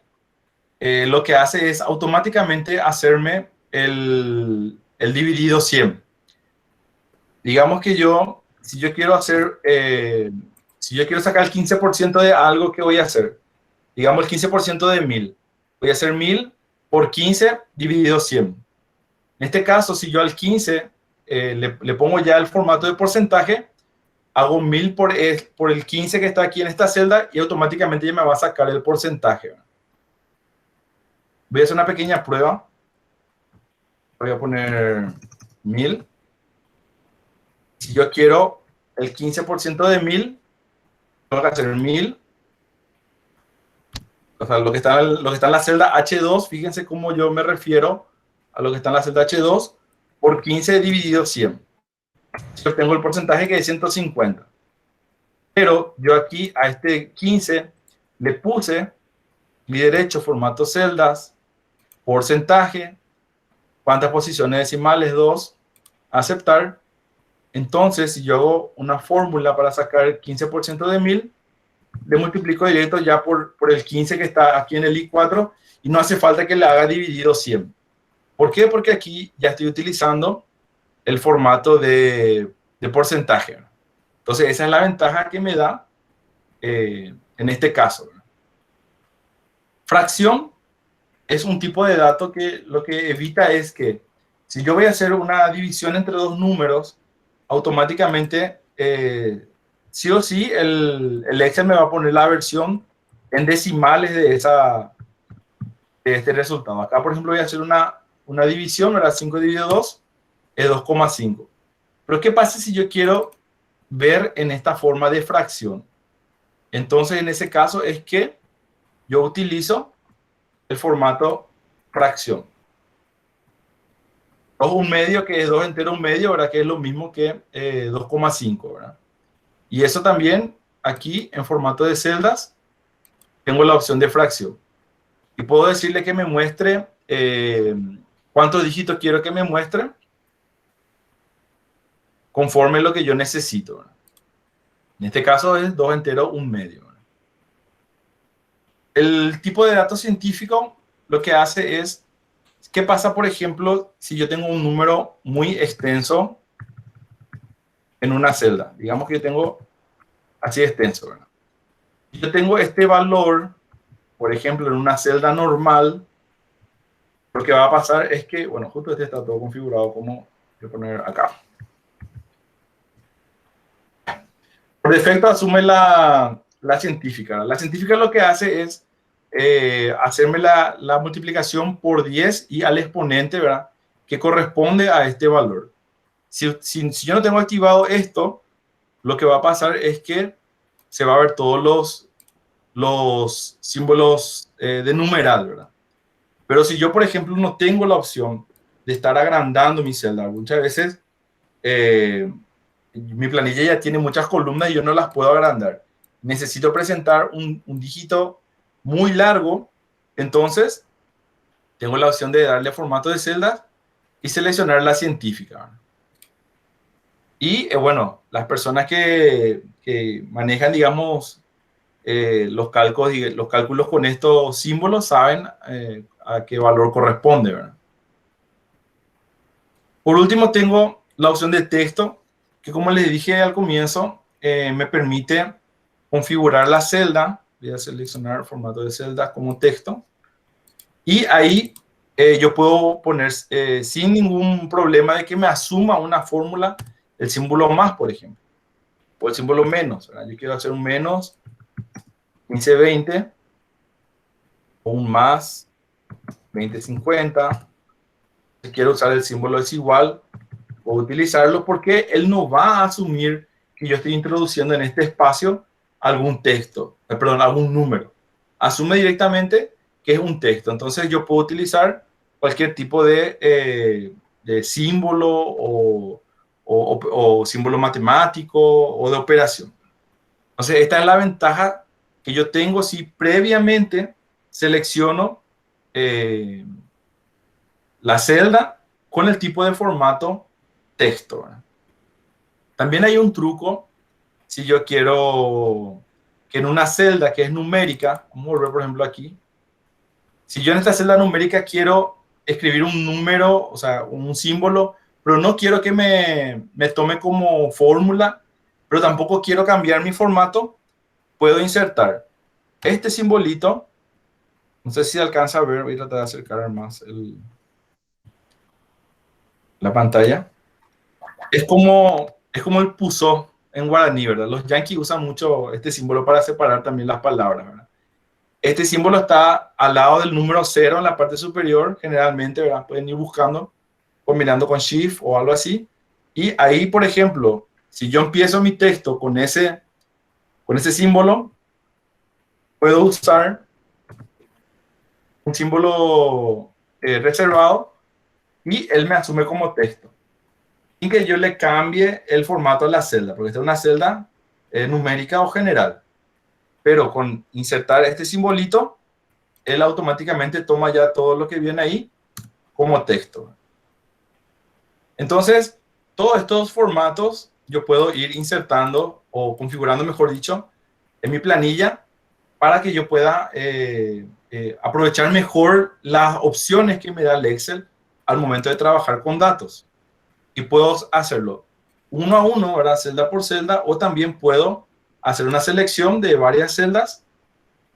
lo que hace es automáticamente hacerme el dividido 100. Digamos que si yo quiero sacar el 15% de algo, ¿qué voy a hacer? Digamos el 15% de 1000. Voy a hacer 1000 por 15 dividido 100. En este caso, si yo al 15 le pongo ya el formato de porcentaje, hago 1000 por el 15 que está aquí en esta celda y automáticamente ya me va a sacar el porcentaje. Voy a hacer una pequeña prueba voy a poner 1000. Si yo quiero el 15% de 1000, tengo que hacer 1000. O sea, lo que está en la celda H2, fíjense cómo yo me refiero a lo que está en la celda H2 por 15 dividido 100. Yo tengo el porcentaje que es 150. Pero yo aquí a este 15 le puse mi derecho, formato celdas, porcentaje, cuántas posiciones decimales, 2, aceptar. Entonces, si yo hago una fórmula para sacar el 15% de 1000, le multiplico directo ya por el 15 que está aquí en el I4 y no hace falta que le haga dividido 100. ¿Por qué? Porque aquí ya estoy utilizando el formato de porcentaje. Entonces, esa es la ventaja que me da en este caso. Fracción es un tipo de dato que lo que evita es que si yo voy a hacer una división entre dos números, automáticamente, sí o sí, el Excel me va a poner la versión en decimales de este resultado. Acá, por ejemplo, voy a hacer una división, ¿verdad? 5 dividido 2 es 2,5. Pero, ¿qué pasa si yo quiero ver en esta forma de fracción? Entonces, en ese caso es que yo utilizo el formato fracción. 2/1 que es 2 entero 1/2, ¿verdad? Que es lo mismo que 2,5, ¿verdad? Y eso también aquí en formato de celdas tengo la opción de fracción. Y puedo decirle que me muestre cuántos dígitos quiero que me muestre conforme lo que yo necesito, ¿verdad? En este caso es 2 entero 1/2. El tipo de dato científico lo que hace es, ¿qué pasa, por ejemplo, si yo tengo un número muy extenso en una celda? Digamos que yo tengo así extenso, ¿verdad? Si yo tengo este valor, por ejemplo, en una celda normal, lo que va a pasar es que, bueno, justo este está todo configurado como voy a poner acá. Por defecto asume la científica. La científica lo que hace es hacerme la multiplicación por 10 y al exponente, ¿verdad? Que corresponde a este valor. Si yo no tengo activado esto, lo que va a pasar es que se va a ver todos los símbolos de numeral, ¿verdad? Pero si yo, por ejemplo, no tengo la opción de estar agrandando mi celda, muchas veces mi planilla ya tiene muchas columnas y yo no las puedo agrandar. Necesito presentar un dígito muy largo, entonces tengo la opción de darle formato de celdas y seleccionar la científica. Y bueno, las personas que manejan, digamos, los cálculos con estos símbolos saben a qué valor corresponde, ¿verdad? Por último, tengo la opción de texto, que como les dije al comienzo, me permite configurar la celda. Voy a seleccionar formato de celda como texto. Y ahí yo puedo poner sin ningún problema de que me asuma una fórmula el símbolo más, por ejemplo. O el símbolo menos, ¿verdad? Yo quiero hacer un menos 1520 o un más 2050. Si quiero usar el símbolo desigual, puedo utilizarlo porque él no va a asumir que yo estoy introduciendo en este espacio algún texto, perdón, algún número. Asume directamente que es un texto. Entonces yo puedo utilizar cualquier tipo de símbolo o símbolo matemático o de operación. Entonces esta es la ventaja que yo tengo si previamente selecciono la celda con el tipo de formato texto, ¿verdad? También hay un truco si yo quiero que en una celda que es numérica, vamos a volver por ejemplo aquí, si yo en esta celda numérica quiero escribir un número, o sea, un símbolo, pero no quiero que me tome como fórmula, pero tampoco quiero cambiar mi formato, puedo insertar este simbolito, no sé si alcanza a ver, voy a tratar de acercar más la pantalla. Es como el puso en guaraní, ¿verdad? Los yanquis usan mucho este símbolo para separar también las palabras, ¿verdad? Este símbolo está al lado del número 0 en la parte superior, generalmente, ¿verdad? Pueden ir buscando. combinando con Shift o algo así. Y ahí, por ejemplo, si yo empiezo mi texto con ese símbolo, puedo usar un símbolo reservado y él me asume como texto, sin que yo le cambie el formato a la celda, porque esta es una celda numérica o general. Pero con insertar este simbolito, él automáticamente toma ya todo lo que viene ahí como texto. Entonces, todos estos formatos yo puedo ir insertando o configurando, mejor dicho, en mi planilla para que yo pueda aprovechar mejor las opciones que me da el Excel al momento de trabajar con datos. Y puedo hacerlo uno a uno, ¿verdad? Celda por celda, o también puedo hacer una selección de varias celdas,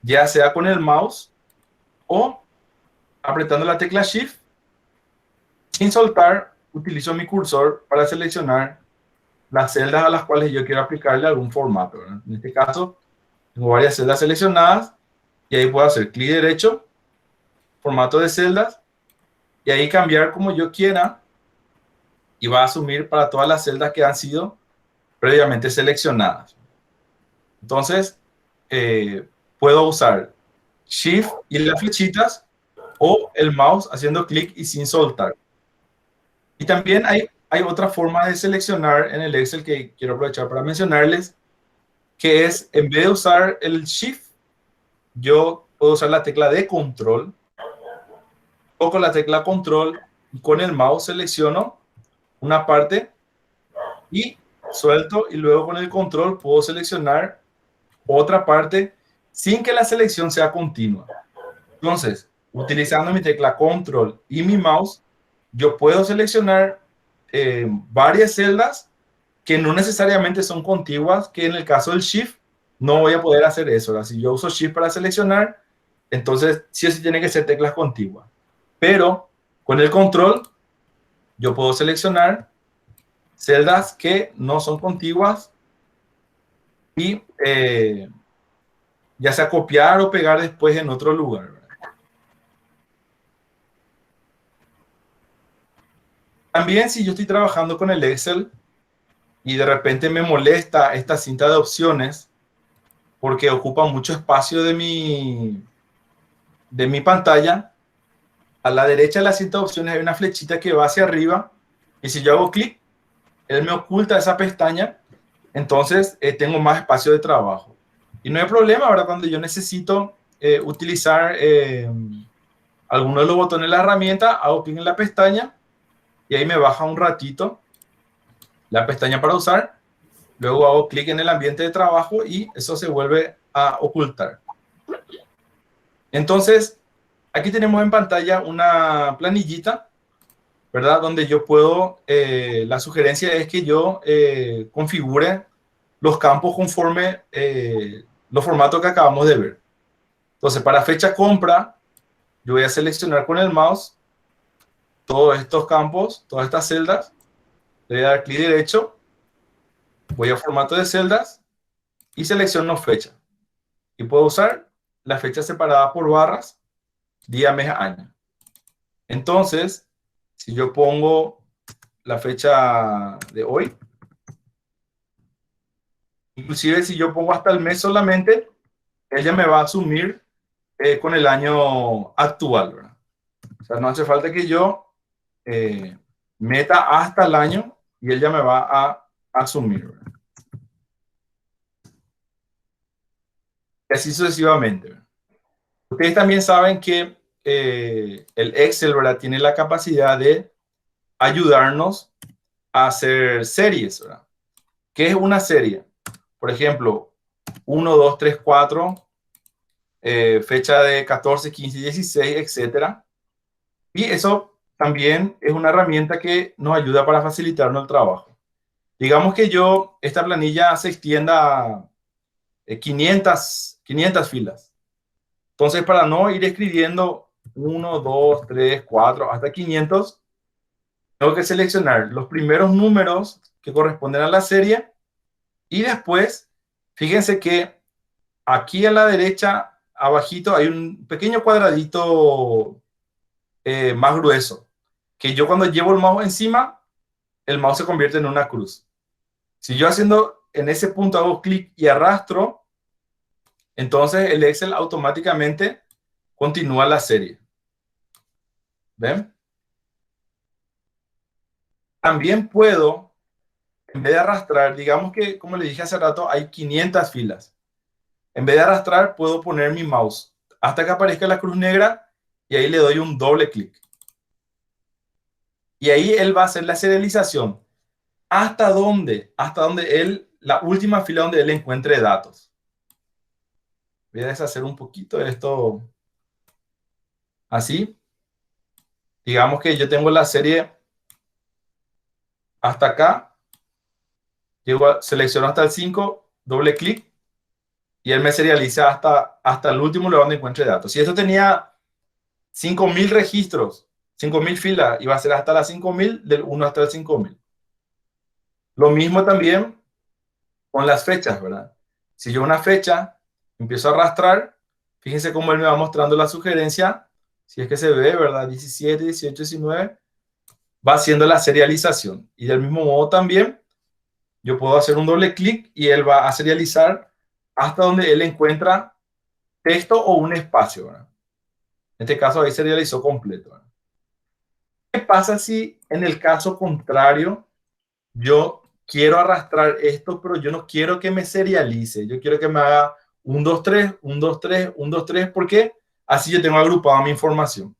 ya sea con el mouse o apretando la tecla Shift. Sin soltar, utilizo mi cursor para seleccionar las celdas a las cuales yo quiero aplicarle algún formato, ¿verdad? En este caso, tengo varias celdas seleccionadas y ahí puedo hacer clic derecho, formato de celdas, y ahí cambiar como yo quiera y va a asumir para todas las celdas que han sido previamente seleccionadas. Entonces, puedo usar Shift y las flechitas o el mouse haciendo clic y sin soltar. Y también hay otra forma de seleccionar en el Excel que quiero aprovechar para mencionarles, que es, en vez de usar el Shift, yo puedo usar la tecla de control, o con la tecla control y con el mouse selecciono una parte y suelto, y luego con el control puedo seleccionar otra parte sin que la selección sea continua. Entonces, utilizando mi tecla control y mi mouse, yo puedo seleccionar varias celdas que no necesariamente son contiguas, que en el caso del Shift no voy a poder hacer eso, ¿verdad? Si yo uso Shift para seleccionar, entonces sí o sí tiene que ser teclas contiguas. Pero con el control yo puedo seleccionar celdas que no son contiguas y ya sea copiar o pegar después en otro lugar, ¿verdad? También si yo estoy trabajando con el Excel y de repente me molesta esta cinta de opciones porque ocupa mucho espacio de mi pantalla, a la derecha de la cinta de opciones hay una flechita que va hacia arriba y si yo hago clic, él me oculta esa pestaña, entonces tengo más espacio de trabajo. Y no hay problema, ¿verdad? Cuando yo necesito utilizar alguno de los botones de la herramienta, hago clic en la pestaña y ahí me baja un ratito la pestaña para usar. Luego hago clic en el ambiente de trabajo y eso se vuelve a ocultar. Entonces, aquí tenemos en pantalla una planillita, ¿verdad? Donde yo puedo, la sugerencia es que yo configure los campos conforme los formatos que acabamos de ver. Entonces, para fecha compra, yo voy a seleccionar con el mouse todos estos campos, todas estas celdas. Le voy a dar clic derecho, voy a formato de celdas y selecciono fecha. Y puedo usar la fecha separada por barras, día, mes, año. Entonces, si yo pongo la fecha de hoy, inclusive si yo pongo hasta el mes solamente, ella me va a asumir con el año actual, ¿verdad? O sea, no hace falta que yo meta hasta el año y ella me va a asumir, ¿verdad? Y así sucesivamente, ¿verdad? Ustedes también saben que el Excel, ¿verdad? Tiene la capacidad de ayudarnos a hacer series, ¿verdad? ¿Qué es una serie? Por ejemplo, 1, 2, 3, 4, fecha de 14, 15, 16, etcétera. Y eso también es una herramienta que nos ayuda para facilitarnos el trabajo. Digamos que esta planilla se extienda a 500 filas. Entonces, para no ir escribiendo 1, 2, 3, 4, hasta 500, tengo que seleccionar los primeros números que corresponden a la serie y después, fíjense que aquí a la derecha, abajito, hay un pequeño cuadradito más grueso. que yo cuando llevo el mouse encima, el mouse se convierte en una cruz. Si yo haciendo en ese punto hago clic y arrastro, entonces el Excel automáticamente continúa la serie. ¿Ven? También puedo, en vez de arrastrar, digamos que, como le dije hace rato, hay 500 filas. En vez de arrastrar, puedo poner mi mouse hasta que aparezca la cruz negra y ahí le doy un doble clic. Y ahí él va a hacer la serialización. ¿Hasta dónde? Hasta donde él, la última fila donde él encuentre datos. Voy a deshacer un poquito esto así. Digamos que yo tengo la serie hasta acá. Selecciono hasta el 5, doble clic. Y él me serializa hasta el último lugar donde encuentre datos. Si esto tenía 5.000 registros, 5.000 filas, iba a ser hasta las 5.000, del 1 hasta el 5.000. Lo mismo también con las fechas, ¿verdad? Si yo una fecha empiezo a arrastrar, fíjense cómo él me va mostrando la sugerencia, si es que se ve, ¿verdad? 17, 18, 19, va haciendo la serialización. Y del mismo modo también, yo puedo hacer un doble clic y él va a serializar hasta donde él encuentra texto o un espacio, ¿verdad? En este caso ahí serializó completo, ¿verdad? ¿Qué pasa si en el caso contrario yo quiero arrastrar esto, pero yo no quiero que me serialice? Yo quiero que me haga 1, 2, 3, 1, 2, 3, 1, 2, 3, porque así yo tengo agrupada mi información.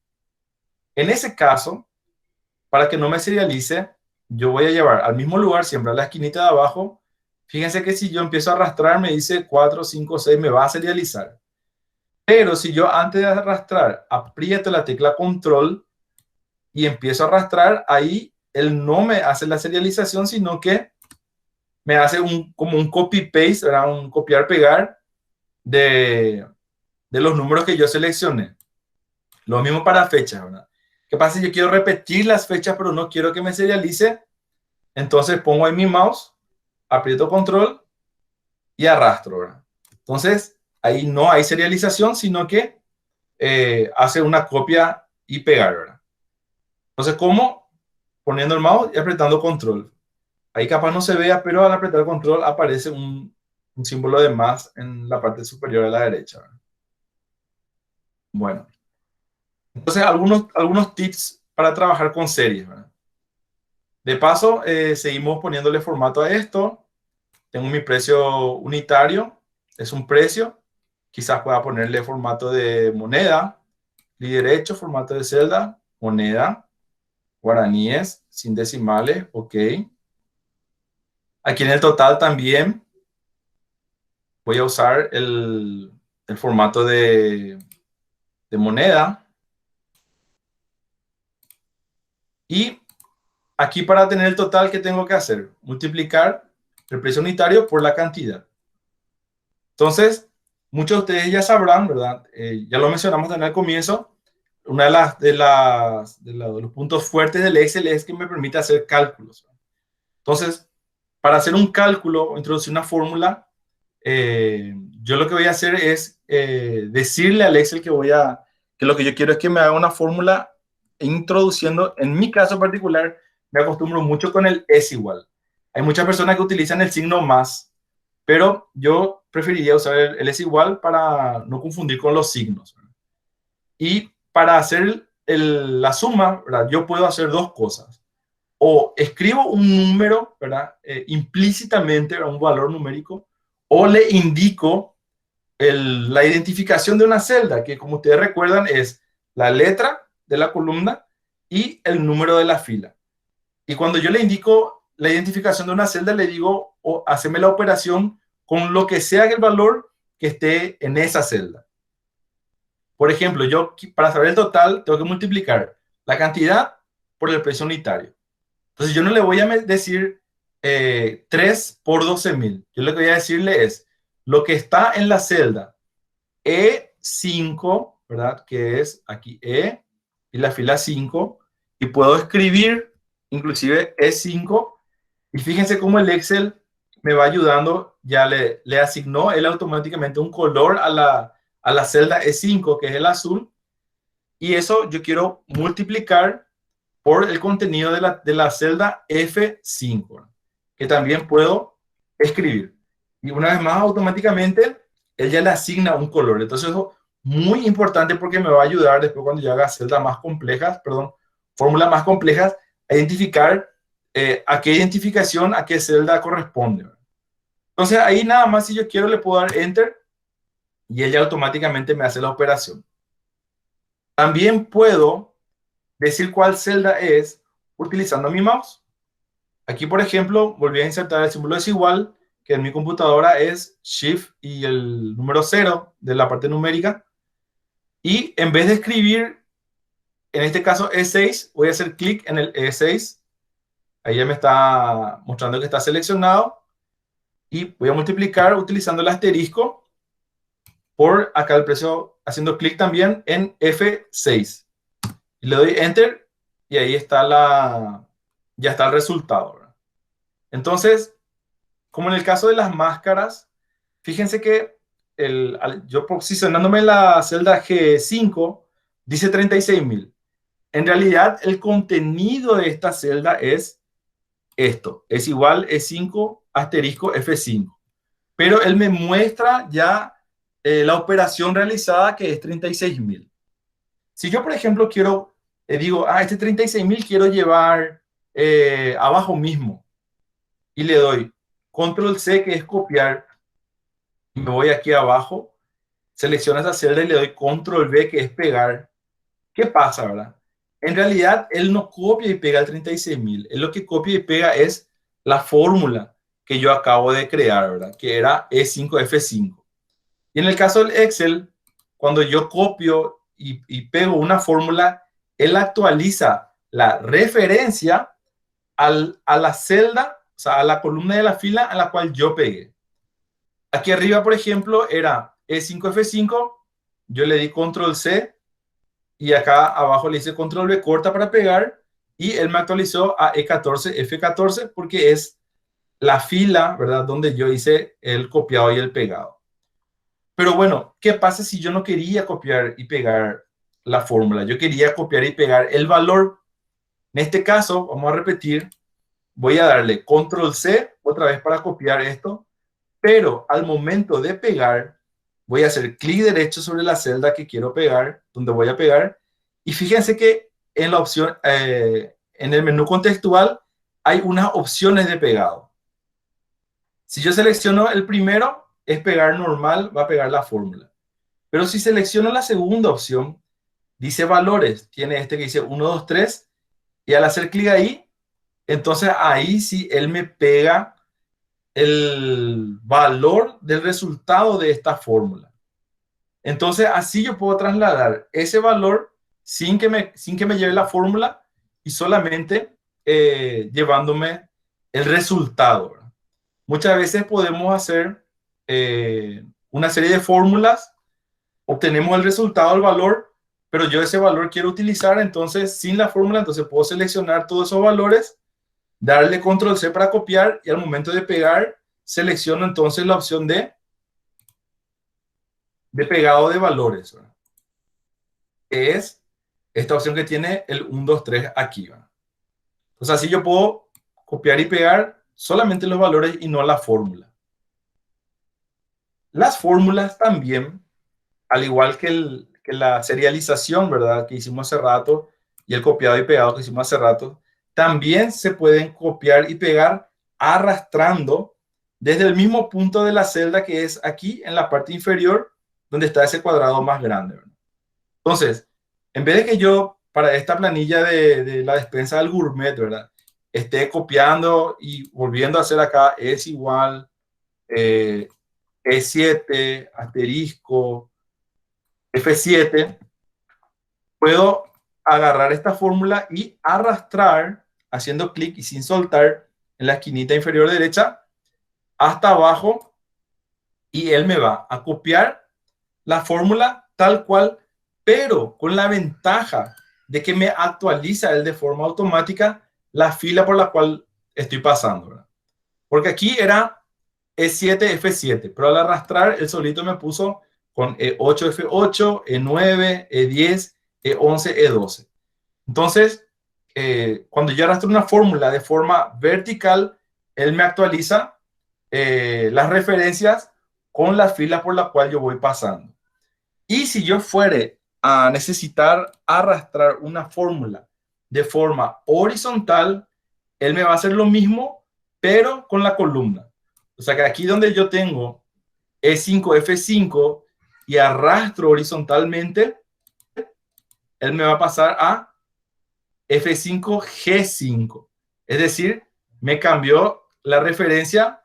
En ese caso, para que no me serialice, yo voy a llevar al mismo lugar, siempre a la esquinita de abajo. Fíjense que si yo empiezo a arrastrar, me dice 4, 5, 6, me va a serializar. Pero si yo antes de arrastrar aprieto la tecla control y empiezo a arrastrar, ahí él no me hace la serialización, sino que me hace como un copy-paste, un copiar-pegar de los números que yo seleccioné. Lo mismo para fechas, ¿verdad? ¿Qué pasa si yo quiero repetir las fechas, pero no quiero que me serialice? Entonces pongo ahí mi mouse, aprieto control y arrastro, ¿verdad? Entonces, ahí no hay serialización, sino que hace una copia y pegar, ¿verdad? Entonces, ¿cómo? Poniendo el mouse y apretando control. Ahí capaz no se vea, pero al apretar control aparece un símbolo de más en la parte superior a la derecha, ¿verdad? Bueno. Entonces, algunos tips para trabajar con series, ¿verdad? De paso, seguimos poniéndole formato a esto. Tengo mi precio unitario, es un precio. Quizás pueda ponerle formato de moneda, clic derecho, formato de celda, moneda, guaraníes, sin decimales, ok. Aquí en el total también voy a usar el formato de moneda. Y aquí para tener el total, ¿qué tengo que hacer? Multiplicar el precio unitario por la cantidad. Entonces, muchos de ustedes ya sabrán, ¿verdad? Ya lo mencionamos en el comienzo. Una de los puntos fuertes del Excel es que me permite hacer cálculos. Entonces, para hacer un cálculo o introducir una fórmula, yo lo que voy a hacer es decirle al Excel que lo que yo quiero es que me haga una fórmula introduciendo, en mi caso particular, me acostumbro mucho con el es igual. Hay muchas personas que utilizan el signo más, pero yo preferiría usar el es igual para no confundir con los signos, ¿verdad? Y para hacer la suma, ¿verdad? Yo puedo hacer dos cosas. O escribo un número, ¿verdad? Implícitamente, ¿verdad? Un valor numérico, o le indico la identificación de una celda, que como ustedes recuerdan es la letra de la columna y el número de la fila. Y cuando yo le indico la identificación de una celda, le digo, o haceme la operación con lo que sea el valor que esté en esa celda. Por ejemplo, yo para saber el total tengo que multiplicar la cantidad por el precio unitario. Entonces yo no le voy a decir 3 por 12.000. Yo lo que voy a decirle es lo que está en la celda E5, ¿verdad? Que es aquí E y la fila 5. Y puedo escribir inclusive E5. Y fíjense cómo el Excel me va ayudando. Ya le asignó él automáticamente un color a la celda E5, que es el azul. Y eso yo quiero multiplicar por el contenido de la celda F5, ¿verdad? Que también puedo escribir. Y una vez más, automáticamente, él ya le asigna un color. Entonces, eso es muy importante porque me va a ayudar después cuando yo haga celdas más complejas, perdón, fórmulas más complejas, a identificar a qué identificación, a qué celda corresponde, ¿verdad? Entonces, ahí nada más, si yo quiero, le puedo dar Enter y ella automáticamente me hace la operación. También puedo decir cuál celda es utilizando mi mouse. Aquí, por ejemplo, volví a insertar el símbolo desigual, que en mi computadora es Shift y el número 0 de la parte numérica. Y en vez de escribir, en este caso E6, voy a hacer clic en el E6. Ahí ya me está mostrando que está seleccionado. Y voy a multiplicar utilizando el asterisco por acá el precio, haciendo clic también en F6. Y le doy Enter y ahí está ya está el resultado, ¿verdad? Entonces, como en el caso de las máscaras, fíjense que yo posicionándome en la celda G5, dice 36.000. En realidad, el contenido de esta celda es esto. Es igual E5 asterisco F5. Pero él me muestra ya la operación realizada, que es 36.000. Si yo, por ejemplo, digo, este 36.000 quiero llevar abajo mismo. Y le doy Control C, que es copiar. Me voy aquí abajo, selecciono esa celda y le doy Control V, que es pegar. ¿Qué pasa, verdad? En realidad, él no copia y pega el 36.000. Él lo que copia y pega es la fórmula que yo acabo de crear, ¿verdad? Que era E5F5. Y en el caso del Excel, cuando yo copio y pego una fórmula, él actualiza la referencia a la celda, o sea, a la columna de la fila a la cual yo pegué. Aquí arriba, por ejemplo, era E5F5, yo le di Control C y acá abajo le hice Control V corta para pegar y él me actualizó a E14F14 porque es la fila, ¿verdad? Donde yo hice el copiado y el pegado. Pero bueno, ¿qué pasa si yo no quería copiar y pegar la fórmula? Yo quería copiar y pegar el valor. En este caso, vamos a repetir, voy a darle Control C otra vez para copiar esto, pero al momento de pegar, voy a hacer clic derecho sobre la celda que quiero pegar, donde voy a pegar, y fíjense que en la opción, en el menú contextual, hay unas opciones de pegado. Si yo selecciono el primero, es pegar normal, va a pegar la fórmula. Pero si selecciono la segunda opción, dice valores, tiene este que dice 1, 2, 3, y al hacer clic ahí, entonces ahí sí él me pega el valor del resultado de esta fórmula. Entonces así yo puedo trasladar ese valor sin que me lleve la fórmula y solamente llevándome el resultado, ¿verdad? Muchas veces podemos hacer una serie de fórmulas, obtenemos el resultado, el valor, pero yo ese valor quiero utilizar, entonces sin la fórmula, entonces puedo seleccionar todos esos valores, darle Control C para copiar y al momento de pegar, selecciono entonces la opción de pegado de valores, ¿verdad? Que es esta opción que tiene el 1, 2, 3 aquí, ¿verdad? Entonces así yo puedo copiar y pegar solamente los valores y no la fórmula. Las fórmulas también, al igual que la serialización, ¿verdad? Que hicimos hace rato, y el copiado y pegado que hicimos hace rato, también se pueden copiar y pegar arrastrando desde el mismo punto de la celda que es aquí en la parte inferior, donde está ese cuadrado más grande, ¿verdad? Entonces, en vez de que yo para esta planilla de la despensa del gourmet, ¿verdad?, esté copiando y volviendo a hacer acá es igual, E7, asterisco, F7, puedo agarrar esta fórmula y arrastrar, haciendo clic y sin soltar, en la esquinita inferior derecha, hasta abajo, y él me va a copiar la fórmula tal cual, pero con la ventaja de que me actualiza él de forma automática la fila por la cual estoy pasando, ¿verdad? Porque aquí era E7, F7, pero al arrastrar, él solito me puso con E8, F8, E9, E10, E11, E12. Entonces, cuando yo arrastro una fórmula de forma vertical, él me actualiza las referencias con la fila por la cual yo voy pasando. Y si yo fuere a necesitar arrastrar una fórmula de forma horizontal, él me va a hacer lo mismo, pero con la columna. O sea que aquí donde yo tengo E5, F5 y arrastro horizontalmente, él me va a pasar a F5, G5. Es decir, me cambió la referencia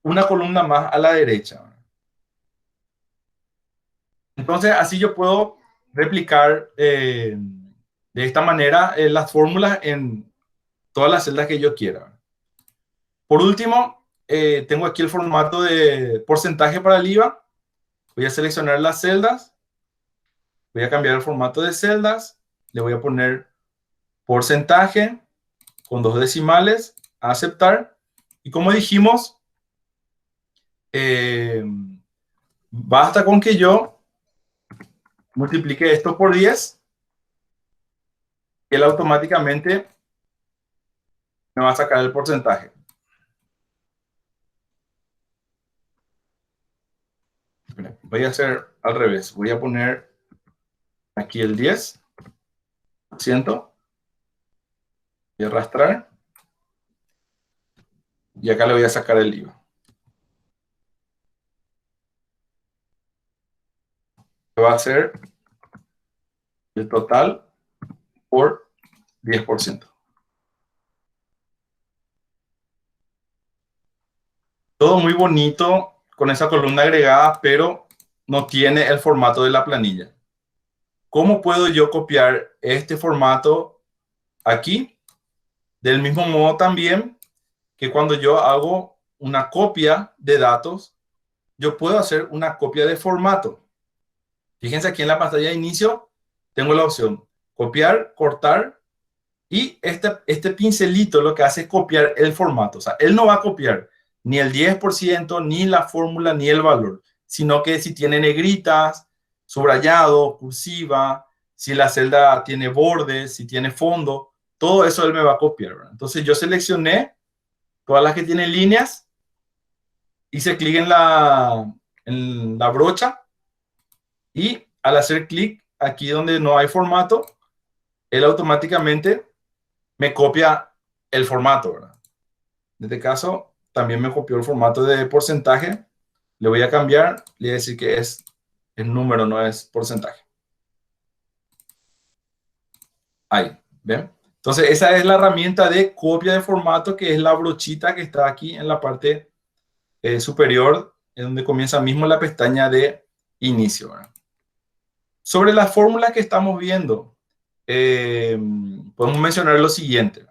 una columna más a la derecha. Entonces, así yo puedo replicar de esta manera las fórmulas en todas las celdas que yo quiera. Por último, tengo aquí el formato de porcentaje para el IVA. Voy a seleccionar las celdas. Voy a cambiar el formato de celdas. Le voy a poner porcentaje con 2 decimales, a aceptar. Y como dijimos, basta con que yo multiplique esto por 10. Él automáticamente me va a sacar el porcentaje. Voy a hacer al revés. Voy a poner aquí el 10%. Voy a arrastrar. Y acá le voy a sacar el IVA. Va a ser el total por 10%. Todo muy bonito con esa columna agregada, pero no tiene el formato de la planilla. ¿Cómo puedo yo copiar este formato aquí? Del mismo modo también que cuando yo hago una copia de datos, yo puedo hacer una copia de formato. Fíjense aquí en la pantalla de inicio, tengo la opción copiar, cortar, y este pincelito lo que hace es copiar el formato. O sea, él no va a copiar ni el 10%, ni la fórmula, ni el valor, sino que si tiene negritas, subrayado, cursiva, si la celda tiene bordes, si tiene fondo, todo eso él me va a copiar, ¿verdad? Entonces yo seleccioné todas las que tienen líneas, hice clic en la brocha, y al hacer clic aquí donde no hay formato, él automáticamente me copia el formato, ¿verdad? En este caso, también me copió el formato de porcentaje. Le voy a cambiar, le voy a decir que es el número, no es porcentaje. Ahí, ¿ven? Entonces, esa es la herramienta de copia de formato, que es la brochita que está aquí en la parte superior, en donde comienza mismo la pestaña de inicio, ¿verdad? Sobre las fórmulas que estamos viendo, podemos mencionar lo siguiente.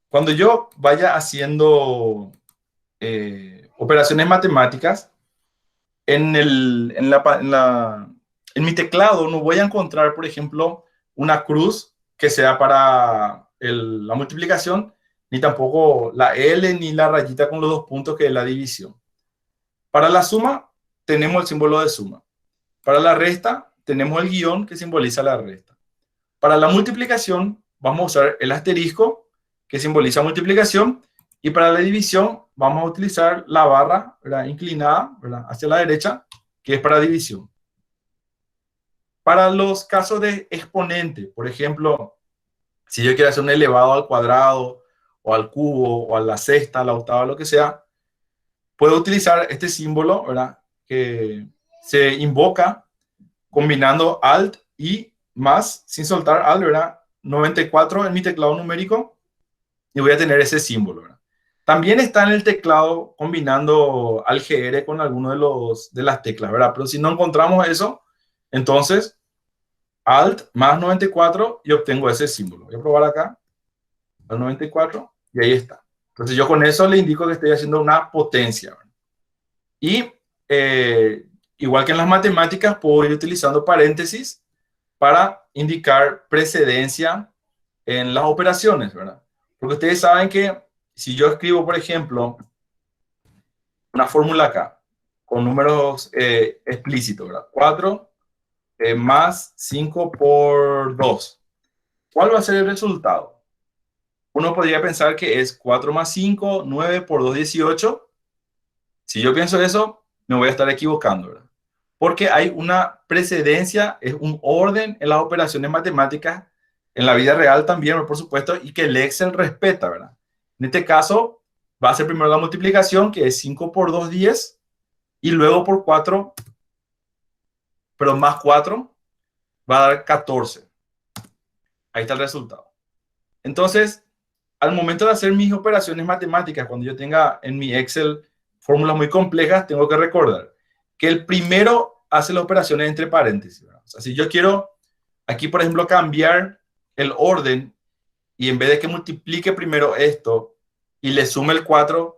Cuando yo vaya haciendo operaciones matemáticas, en mi teclado no voy a encontrar, por ejemplo, una cruz que sea para la multiplicación, ni tampoco la L ni la rayita con los 2 puntos, que es la división. Para la suma tenemos el símbolo de suma. Para la resta tenemos el guión que simboliza la resta. Para la multiplicación vamos a usar el asterisco, que simboliza multiplicación, y para la división vamos a utilizar la barra, ¿verdad?, inclinada, ¿verdad?, hacia la derecha, que es para división. Para los casos de exponente, por ejemplo, si yo quiero hacer un elevado al cuadrado, o al cubo, o a la sexta, a la octava, lo que sea, puedo utilizar este símbolo, ¿verdad?, que se invoca combinando Alt y más, sin soltar Alt, ¿verdad?, 94 en mi teclado numérico, y voy a tener ese símbolo, ¿verdad? También está en el teclado combinando Alt GR con alguno de las teclas, ¿verdad? Pero si no encontramos eso, entonces Alt más 94 y obtengo ese símbolo. Voy a probar acá, Alt 94, y ahí está. Entonces yo con eso le indico que estoy haciendo una potencia, ¿verdad? Y igual que en las matemáticas, puedo ir utilizando paréntesis para indicar precedencia en las operaciones, ¿verdad? Porque ustedes saben que si yo escribo, por ejemplo, una fórmula acá, con números explícitos, ¿verdad? 4 más 5 por 2. ¿cuál va a ser el resultado? Uno podría pensar que es 4 más 5, 9 por 2, 18. Si yo pienso eso, me voy a estar equivocando, ¿verdad? Porque hay una precedencia, es un orden en las operaciones matemáticas, en la vida real también, por supuesto, y que el Excel respeta, ¿verdad? En este caso, va a ser primero la multiplicación, que es 5 por 2, 10, y luego por 4, pero más 4, va a dar 14. Ahí está el resultado. Entonces, al momento de hacer mis operaciones matemáticas, cuando yo tenga en mi Excel fórmulas muy complejas, tengo que recordar que el primero hace las operaciones entre paréntesis, ¿verdad? O sea, si yo quiero aquí, por ejemplo, cambiar el orden y en vez de que multiplique primero esto y le sume el 4,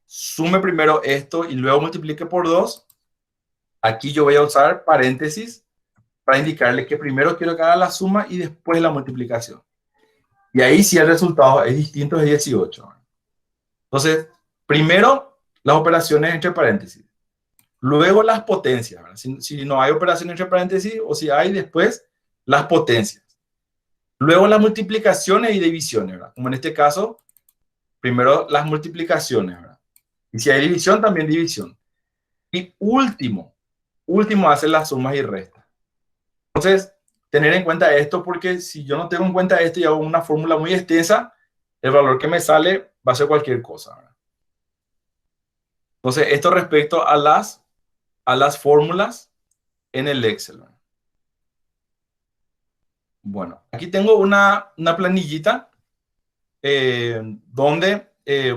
sume primero esto y luego multiplique por 2, aquí yo voy a usar paréntesis para indicarle que primero quiero que haga la suma y después la multiplicación. Y ahí sí el resultado es distinto, es 18. Entonces, primero las operaciones entre paréntesis, luego las potencias. Si no hay operaciones entre paréntesis o si hay después las potencias. Luego las multiplicaciones y divisiones, ¿verdad? Como en este caso, primero las multiplicaciones, ¿verdad? Y si hay división, también división. Y último hacer las sumas y restas. Entonces, tener en cuenta esto porque si yo no tengo en cuenta esto y hago una fórmula muy extensa, el valor que me sale va a ser cualquier cosa, ¿verdad? Entonces, esto respecto a las fórmulas en el Excel, ¿verdad? Bueno, aquí tengo una planillita donde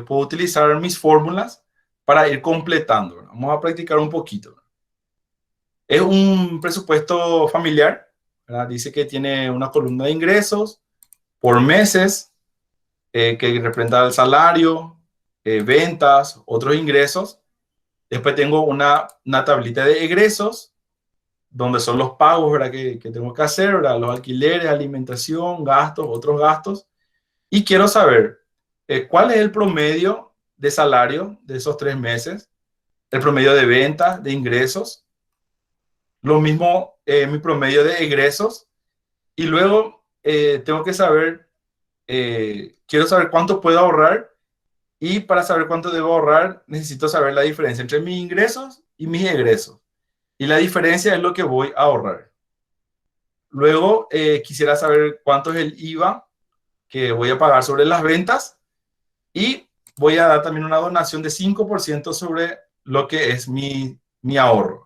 puedo utilizar mis fórmulas para ir completando, ¿verdad? Vamos a practicar un poquito, ¿verdad? Es un presupuesto familiar, ¿verdad? Dice que tiene una columna de ingresos por meses, que representa el salario, ventas, otros ingresos. Después tengo una tablita de egresos, donde son los pagos, ¿verdad? Que tengo que hacer, ¿verdad? Los alquileres, alimentación, gastos, otros gastos. Y quiero saber cuál es el promedio de salario de esos 3 meses, el promedio de ventas, de ingresos, lo mismo mi promedio de egresos. Y luego tengo que saber, quiero saber cuánto puedo ahorrar. Y para saber cuánto debo ahorrar, necesito saber la diferencia entre mis ingresos y mis egresos. Y la diferencia es lo que voy a ahorrar. Luego, quisiera saber cuánto es el IVA que voy a pagar sobre las ventas. Y voy a dar también una donación de 5% sobre lo que es mi ahorro.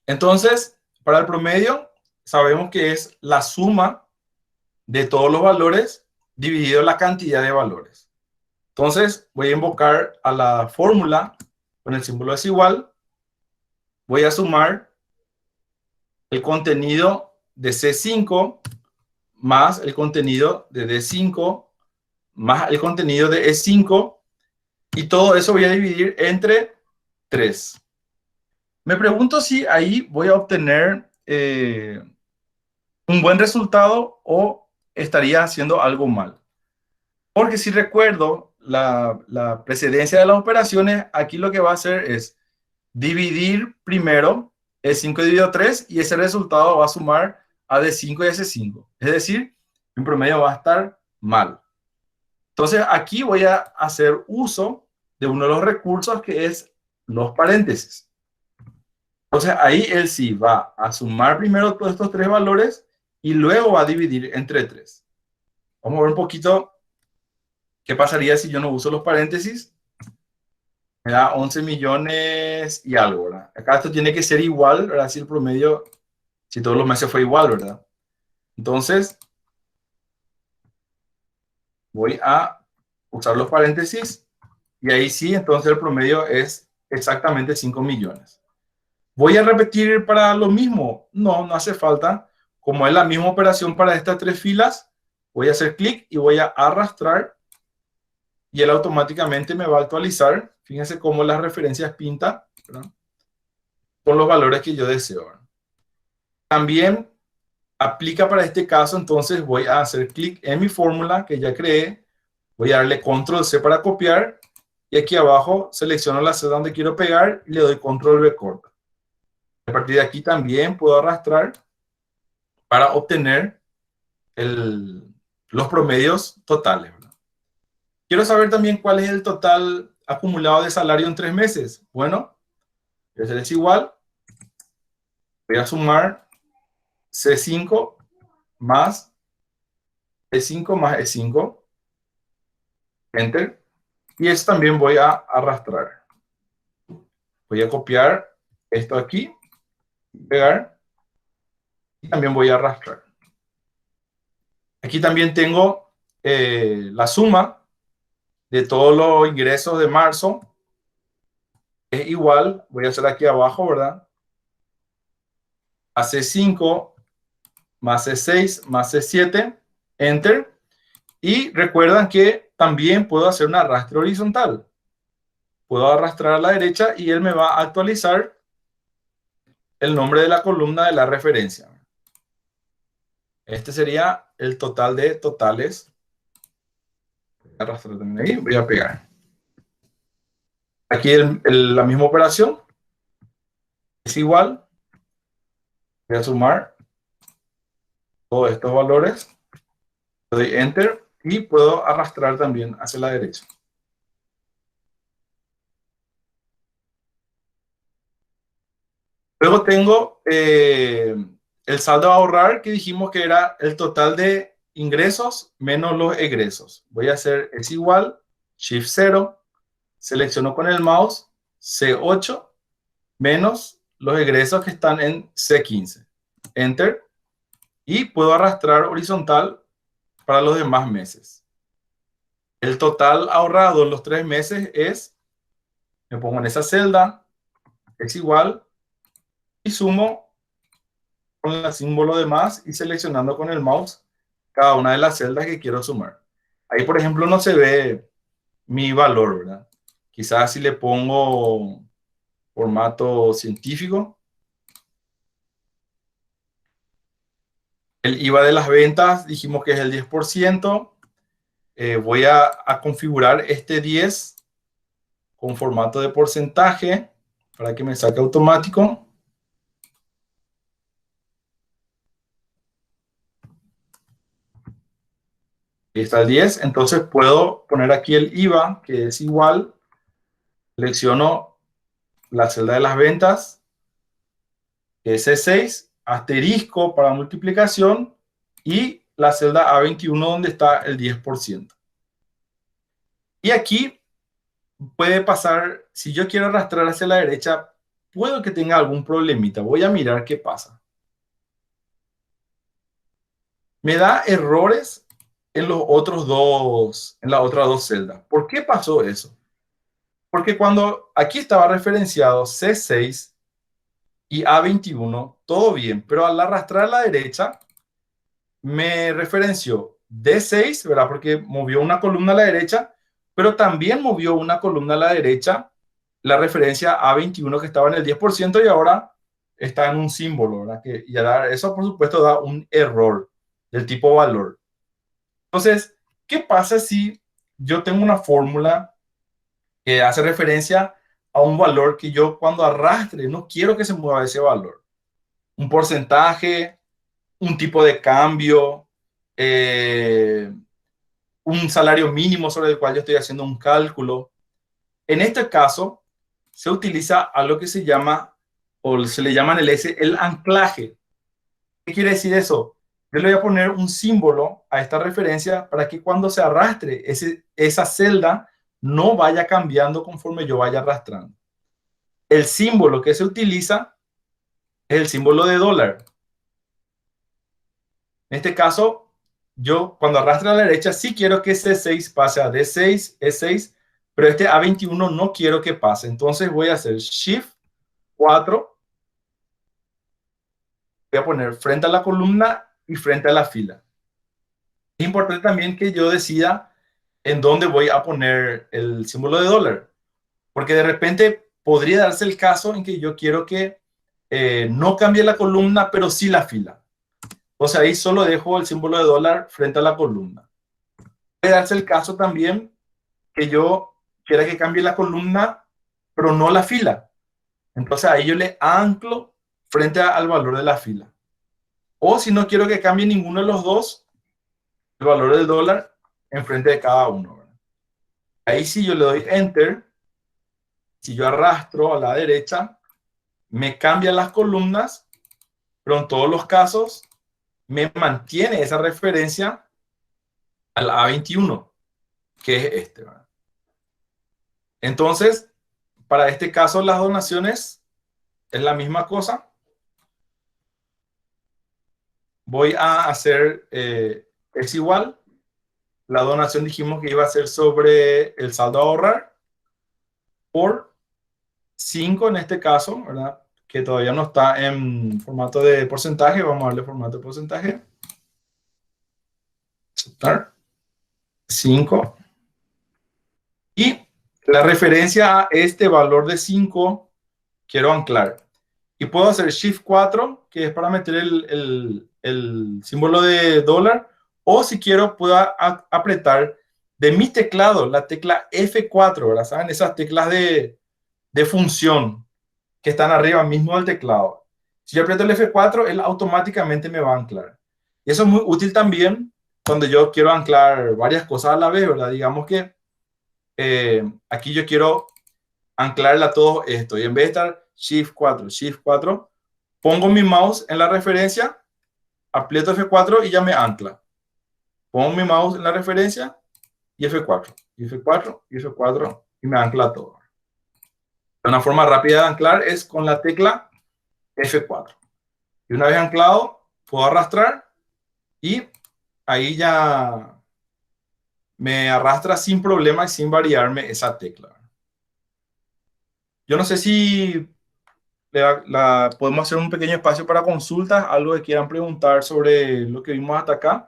Entonces, para el promedio, sabemos que es la suma de todos los valores dividido la cantidad de valores. Entonces, voy a invocar a la fórmula con el símbolo desigual. Voy a sumar el contenido de C5 más el contenido de D5 más el contenido de E5 y todo eso voy a dividir entre 3. Me pregunto si ahí voy a obtener un buen resultado o estaría haciendo algo mal. Porque si recuerdo la precedencia de las operaciones, aquí lo que va a hacer es dividir primero E5 dividido 3 y ese resultado va a sumar a D5 y a C5. Es decir, en promedio va a estar mal. Entonces aquí voy a hacer uso de uno de los recursos que es los paréntesis. Entonces ahí él sí va a sumar primero todos estos 3 valores y luego va a dividir entre 3. Vamos a ver un poquito qué pasaría si yo no uso los paréntesis. Me da 11 millones y algo, ¿verdad? Acá esto tiene que ser igual, ¿verdad? Si el promedio, si todos los meses fue igual, ¿verdad? Entonces, voy a usar los paréntesis y ahí sí, entonces el promedio es exactamente 5 millones. ¿Voy a repetir para lo mismo? No, no hace falta. Como es la misma operación para estas 3 filas, voy a hacer clic y voy a arrastrar y él automáticamente me va a actualizar. Fíjense cómo las referencias pinta, ¿verdad? Con los valores que yo deseo, ¿verdad? También aplica para este caso, entonces voy a hacer clic en mi fórmula que ya creé, voy a darle control C para copiar y aquí abajo selecciono la celda donde quiero pegar y le doy control V corta. A partir de aquí también puedo arrastrar para obtener los promedios totales, ¿verdad? Quiero saber también cuál es el total acumulado de salario en 3 meses. Bueno, ese es igual. Voy a sumar C5 más E5 más E5. Enter. Y eso también voy a arrastrar. Voy a copiar esto aquí, pegar, y también voy a arrastrar. Aquí también tengo la suma de todos los ingresos de marzo. Es igual, voy a hacer aquí abajo, ¿verdad? A C5 más C6 más C7, Enter. Y recuerdan que también puedo hacer un arrastre horizontal. Puedo arrastrar a la derecha y él me va a actualizar el nombre de la columna de la referencia. Este sería el total de totales. Voy a arrastrar también ahí, voy a pegar. Aquí la misma operación. Es igual. Voy a sumar todos estos valores. Doy Enter y puedo arrastrar también hacia la derecha. Luego tengo el saldo a ahorrar, que dijimos que era el total de ingresos menos los egresos. Voy a hacer es igual, Shift 0, selecciono con el mouse C8 menos los egresos que están en C15. Enter. Y puedo arrastrar horizontal para los demás meses. El total ahorrado en los 3 meses es, me pongo en esa celda, es igual, y sumo con el símbolo de más y seleccionando con el mouse cada una de las celdas que quiero sumar. Ahí, por ejemplo, no se ve mi valor, ¿verdad? Quizás si le pongo formato científico, el IVA de las ventas dijimos que es el 10%. Voy a configurar este 10 con formato de porcentaje para que me saque automático. Ahí está el 10, entonces puedo poner aquí el IVA, que es igual. Selecciono la celda de las ventas, que es C6, asterisco para multiplicación, y la celda A21 donde está el 10%. Y aquí puede pasar, si yo quiero arrastrar hacia la derecha, puedo que tenga algún problemita. Voy a mirar qué pasa. Me da errores en los otros dos, en las otras dos celdas. ¿Por qué pasó eso? Porque cuando aquí estaba referenciado C6 y A21, todo bien, pero al arrastrar a la derecha, me referenció D6, ¿verdad? Porque movió una columna a la derecha, pero también movió una columna a la derecha, la referencia A21 que estaba en el 10% y ahora está en un símbolo, ¿verdad? Y eso, por supuesto, da un error del tipo valor. Entonces, ¿qué pasa si yo tengo una fórmula que hace referencia a un valor que yo cuando arrastre no quiero que se mueva ese valor? Un porcentaje, un tipo de cambio, un salario mínimo sobre el cual yo estoy haciendo un cálculo. En este caso, se utiliza algo que se llama, o se le llama en el S, el anclaje. ¿Qué quiere decir eso? Yo le voy a poner un símbolo a esta referencia para que cuando se arrastre esa celda no vaya cambiando conforme yo vaya arrastrando. El símbolo que se utiliza es el símbolo de dólar. En este caso, yo cuando arrastre a la derecha sí quiero que C6 pase a D6, E6, pero este A21 no quiero que pase. Entonces voy a hacer Shift 4. Voy a poner frente a la columna y frente a la fila. Es importante también que yo decida en dónde voy a poner el símbolo de dólar, porque de repente podría darse el caso en que yo quiero que no cambie la columna, pero sí la fila. Entonces ahí solo dejo el símbolo de dólar frente a la columna. Puede darse el caso también que yo quiera que cambie la columna, pero no la fila. Entonces ahí yo le anclo frente al valor de la fila. O si no quiero que cambie ninguno de los dos, el valor del dólar enfrente de cada uno, ¿verdad? Ahí si yo le doy Enter, si yo arrastro a la derecha, me cambian las columnas, pero en todos los casos me mantiene esa referencia al A21, que es este, ¿verdad? Entonces, para este caso, las donaciones es la misma cosa. Voy a hacer, es igual. La donación dijimos que iba a ser sobre el saldo a ahorrar por 5 en este caso, ¿verdad? Que todavía no está en formato de porcentaje. Vamos a darle formato de porcentaje. Aceptar. 5. Y la referencia a este valor de 5 quiero anclar. Y puedo hacer Shift 4, que es para meter el símbolo de dólar. O si quiero, puedo apretar de mi teclado la tecla F4, ¿verdad? ¿Saben? Esas teclas de función que están arriba mismo del teclado. Si yo aprieto el F4, él automáticamente me va a anclar. Y eso es muy útil también cuando yo quiero anclar varias cosas a la vez, ¿verdad? Digamos que aquí yo quiero anclarle a todo esto. Y en vez de estar Shift 4, pongo mi mouse en la referencia, aprieto F4 y ya me ancla. Pongo mi mouse en la referencia y F4, y F4, y F4, y me ancla todo. Una forma rápida de anclar es con la tecla F4. Y una vez anclado, puedo arrastrar y ahí ya me arrastra sin problema y sin variarme esa tecla. Yo no sé si podemos hacer un pequeño espacio para consultas, algo que quieran preguntar sobre lo que vimos hasta acá.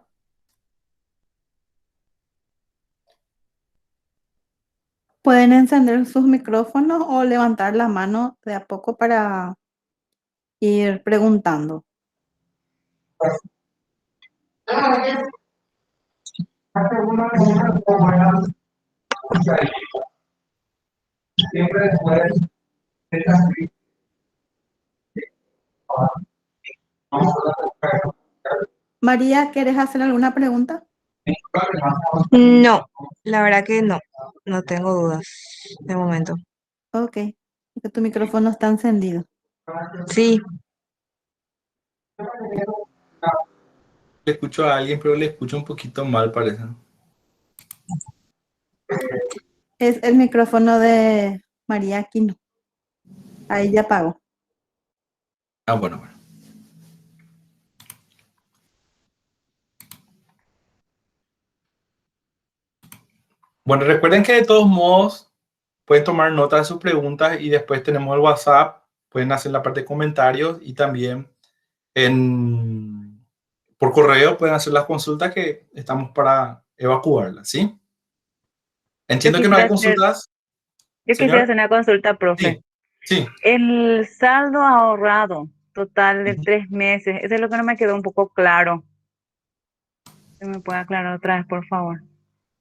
Pueden encender sus micrófonos o levantar la mano de a poco para ir preguntando. María, ¿quieres hacer alguna pregunta? No, la verdad que no, no tengo dudas de momento. Ok, porque tu micrófono está encendido. Sí, Le escucho a alguien, pero le escucho un poquito mal, parece. Es el micrófono de María Aquino. Ahí ya apagó. Ah, bueno, bueno. Bueno, recuerden que de todos modos pueden tomar nota de sus preguntas y después tenemos el WhatsApp. Pueden hacer la parte de comentarios y también por correo pueden hacer las consultas que estamos para evacuarlas, ¿sí? Yo Entiendo que no hay quisiera hacer, consultas, yo quisiera señor. hacer una consulta, profe. Sí, sí, El saldo ahorrado total de 3 meses, eso es lo que no me quedó un poco claro. ¿Se me puede aclarar otra vez, por favor?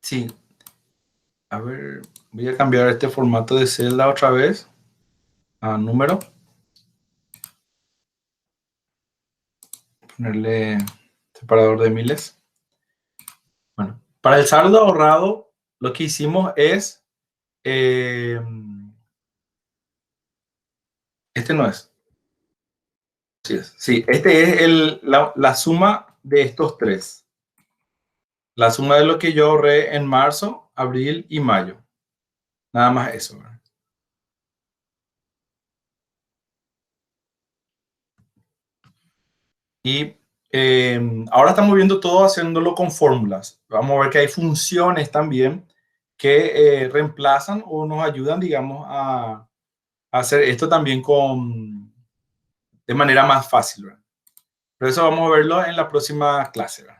sí. A ver, voy a cambiar este formato de celda otra vez a número. Ponerle separador de miles. Bueno, para el saldo ahorrado, lo que hicimos es... este no es. Sí, sí, este es la suma de estos tres. La suma de lo que yo ahorré en marzo, abril y mayo. Nada más eso, ¿verdad? Y ahora estamos viendo todo haciéndolo con fórmulas. Vamos a ver que hay funciones también que reemplazan o nos ayudan, digamos, a hacer esto también de manera más fácil, ¿verdad? Pero eso vamos a verlo en la próxima clase, ¿verdad?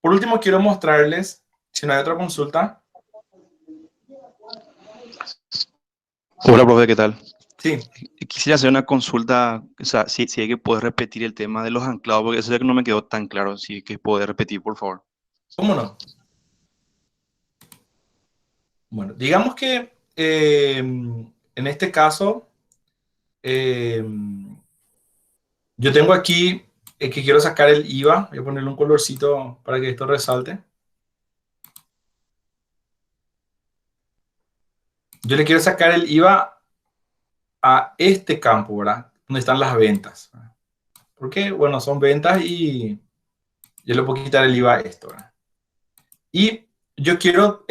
Por último, quiero mostrarles, si no hay otra consulta. Hola, profe, ¿qué tal? Sí, Quisiera hacer una consulta, o sea, si hay que poder repetir el tema de los anclados, porque eso es que no me quedó tan claro, si hay que poder repetir, por favor. ¿cómo no? Bueno, digamos que en este caso, yo tengo aquí que quiero sacar el IVA. Voy a ponerle un colorcito para que esto resalte. Yo le quiero sacar el IVA a este campo, ¿verdad? Donde están las ventas. Porque, bueno, son ventas y yo le puedo quitar el IVA a esto, ¿verdad? Y yo quiero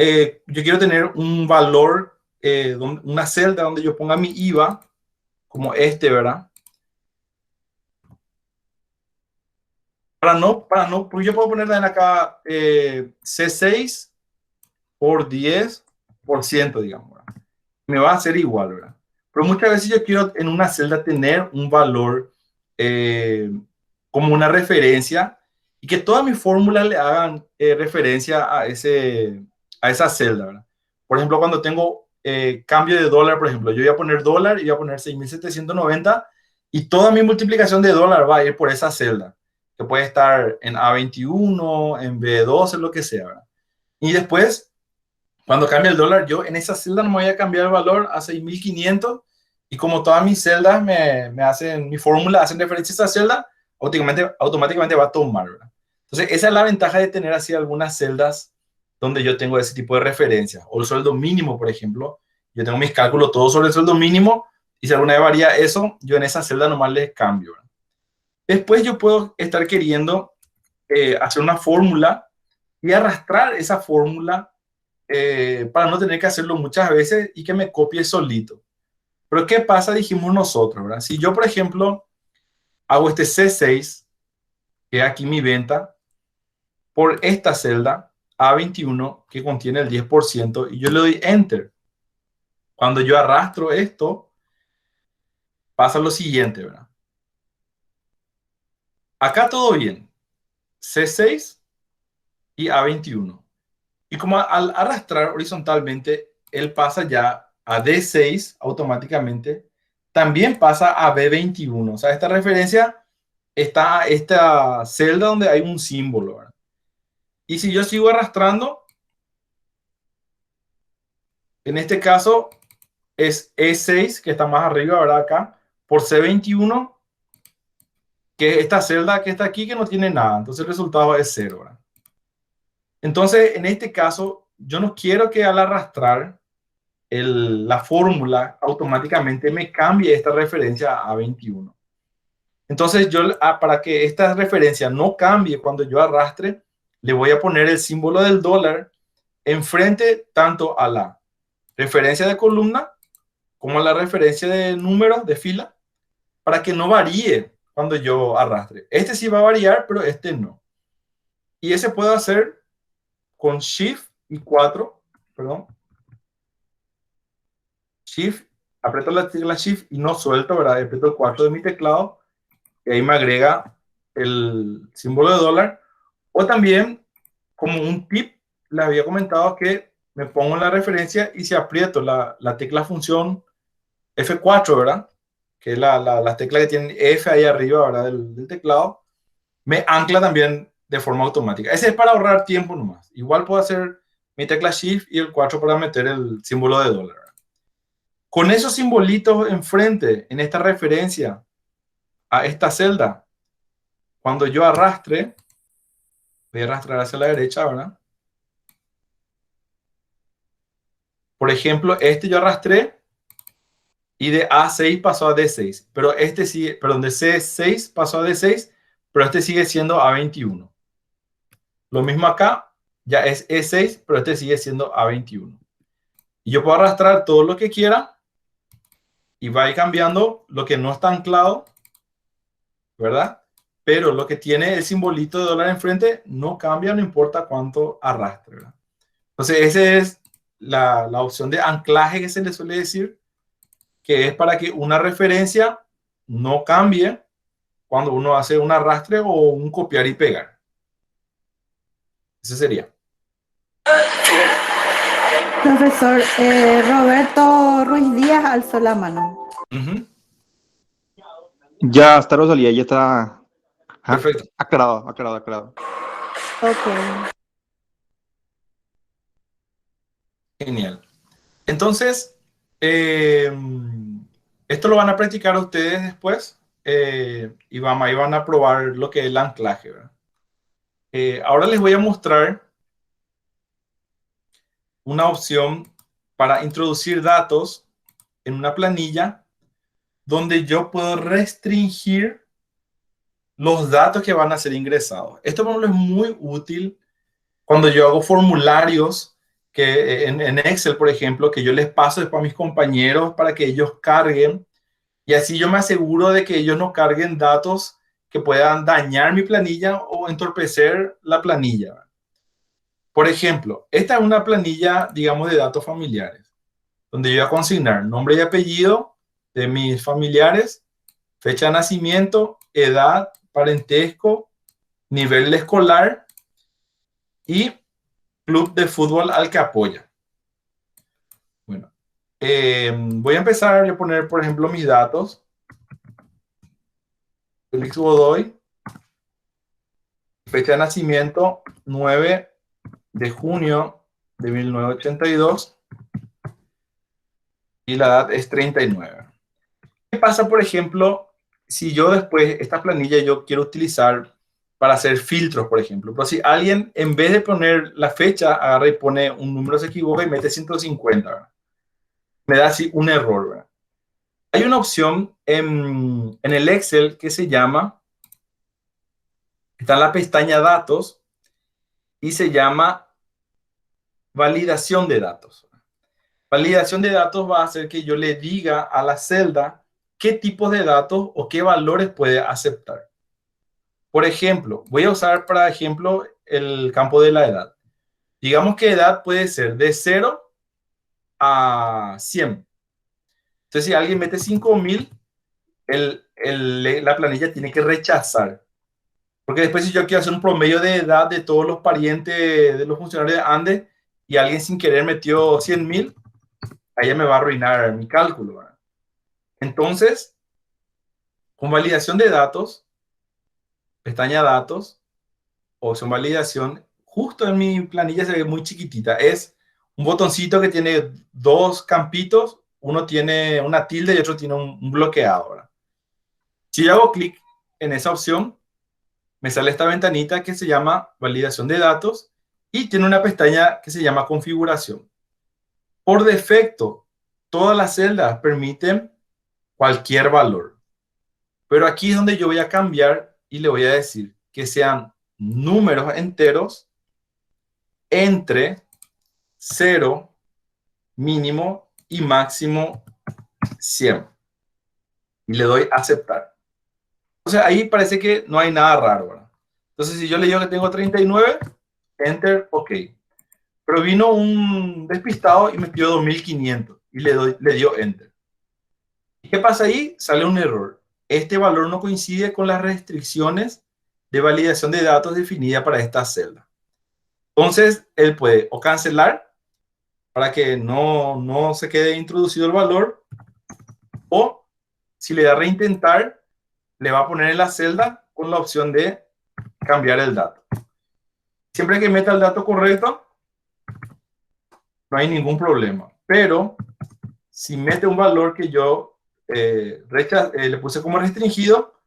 tener un valor, una celda donde yo ponga mi IVA, como este, ¿verdad? Porque yo puedo ponerle en acá C6 por 10%, digamos, ¿verdad? Me va a hacer igual, ¿verdad? Pero muchas veces yo quiero en una celda tener un valor eh, como una referencia y que todas mis fórmulas le hagan referencia a esa celda, ¿verdad? Por ejemplo, cuando tengo cambio de dólar, por ejemplo, yo voy a poner dólar y voy a poner 6.790 y toda mi multiplicación de dólar va a ir por esa celda, que puede estar en A21, en B12, lo que sea, ¿verdad? Y después, cuando cambie el dólar, yo en esa celda no me voy a cambiar el valor a 6.500 y como todas mis celdas me hacen, mi fórmula hacen referencia a esa celda, automáticamente va a tomar, ¿verdad? Entonces, esa es la ventaja de tener así algunas celdas donde yo tengo ese tipo de referencias. O el sueldo mínimo, por ejemplo. Yo tengo mis cálculos todos sobre el sueldo mínimo y si alguna vez varía eso, yo en esa celda nomás les cambio, ¿verdad? Después yo puedo estar queriendo hacer una fórmula y arrastrar esa fórmula para no tener que hacerlo muchas veces y que me copie solito. Pero ¿qué pasa? Dijimos nosotros, ¿verdad? Si yo, por ejemplo, hago este C6, que es aquí mi venta, por esta celda A21 que contiene el 10% y yo le doy Enter. Cuando yo arrastro esto, pasa lo siguiente, ¿verdad? Acá todo bien. C6 y A21. Y como al arrastrar horizontalmente, él pasa ya a D6 automáticamente, también pasa a B21. O sea, esta referencia está a esta celda donde hay un símbolo, ¿verdad? Y si yo sigo arrastrando, en este caso es E6, que está más arriba, ¿verdad? Acá, por C21, que es esta celda que está aquí, que no tiene nada. Entonces el resultado es 0, ¿verdad? Entonces, en este caso, yo no quiero que al arrastrar la fórmula automáticamente me cambie esta referencia a 21. Entonces, para que esta referencia no cambie cuando yo arrastre, le voy a poner el símbolo del dólar enfrente tanto a la referencia de columna como a la referencia de número de fila para que no varíe cuando yo arrastre. Este sí va a variar, pero este no. Y ese puedo hacer con Shift y 4, perdón. Shift, aprieto la tecla Shift y no suelto, ¿verdad? Aprieto el 4 de mi teclado y ahí me agrega el símbolo de dólar. O también, como un tip, les había comentado que me pongo en la referencia y si aprieto la tecla función F4, ¿verdad? Que es la tecla que tiene F ahí arriba, ¿verdad? Del teclado, me ancla también de forma automática. Ese es para ahorrar tiempo nomás. Igual puedo hacer mi tecla Shift y el 4 para meter el símbolo de dólar. Con esos simbolitos enfrente, en esta referencia a esta celda, cuando yo arrastre, voy a arrastrar hacia la derecha, ¿verdad? Por ejemplo, este yo arrastré y de A6 pasó a D6, pero este sigue, perdón, de C6 pasó a D6, pero este sigue siendo A21. Lo mismo acá, ya es E6, pero este sigue siendo A21. Y yo puedo arrastrar todo lo que quiera y va a ir cambiando lo que no está anclado, ¿verdad? Pero lo que tiene el simbolito de dólar enfrente no cambia, no importa cuánto arrastre, ¿verdad? Entonces, esa es la opción de anclaje que se le suele decir, que es para que una referencia no cambie cuando uno hace un arrastre o un copiar y pegar. Ese sería. Profesor, Roberto Ruiz Díaz alzó la mano. Ya está Rosalía, ya está Perfecto. aclarado. Ok. Genial. Entonces, esto lo van a practicar ustedes después y ahí van a probar lo que es el anclaje, ¿verdad? Ahora les voy a mostrar una opción para introducir datos en una planilla donde yo puedo restringir los datos que van a ser ingresados. Esto, por ejemplo, es muy útil cuando yo hago formularios que en Excel, por ejemplo, que yo les paso después a mis compañeros para que ellos carguen, y así yo me aseguro de que ellos no carguen datos que puedan dañar mi planilla o entorpecer la planilla. Por ejemplo, esta es una planilla, digamos, de datos familiares, donde yo voy a consignar nombre y apellido de mis familiares, fecha de nacimiento, edad, parentesco, nivel escolar y club de fútbol al que apoya. Bueno, voy a empezar a poner, por ejemplo, mis datos. Félix Godoy, fecha de nacimiento 9 de junio de 1982 y la edad es 39. ¿Qué pasa, por ejemplo, si yo después esta planilla yo quiero utilizar para hacer filtros, por ejemplo? Pero si alguien, en vez de poner la fecha, agarra y pone un número, se equivoca y mete 150, ¿verdad? Me da así un error, ¿verdad? Hay una opción en el Excel que se llama, está en la pestaña datos y se llama validación de datos. Validación de datos va a hacer que yo le diga a la celda qué tipos de datos o qué valores puede aceptar. Por ejemplo, voy a usar para ejemplo el campo de la edad. Digamos que edad puede ser de 0 a 100. Entonces, si alguien mete 5000, la planilla tiene que rechazar. Porque después, si yo quiero hacer un promedio de edad de todos los parientes de los funcionarios de Andes y alguien sin querer metió 100.000, ahí me va a arruinar mi cálculo, ¿verdad? Entonces, con validación de datos, pestaña datos, opción validación, justo en mi planilla se ve muy chiquitita. Es un botoncito que tiene dos campitos, uno tiene una tilde y otro tiene un bloqueado, ¿verdad? Si yo hago clic en esa opción, me sale esta ventanita que se llama validación de datos y tiene una pestaña que se llama configuración. Por defecto, todas las celdas permiten cualquier valor. Pero aquí es donde yo voy a cambiar y le voy a decir que sean números enteros entre 0, mínimo y máximo 100. Y le doy a aceptar. O sea, ahí parece que no hay nada raro, ¿verdad? Entonces, si yo le digo que tengo 39, enter, ok. Pero vino un despistado y me pidió 2500 y le dio enter. ¿Y qué pasa ahí? Sale un error. Este valor no coincide con las restricciones de validación de datos definidas para esta celda. Entonces, él puede o cancelar para que no se quede introducido el valor, o si le da reintentar, le va a poner en la celda con la opción de cambiar el dato. Siempre que meta el dato correcto, no hay ningún problema. Pero si mete un valor que yo le puse como restringido,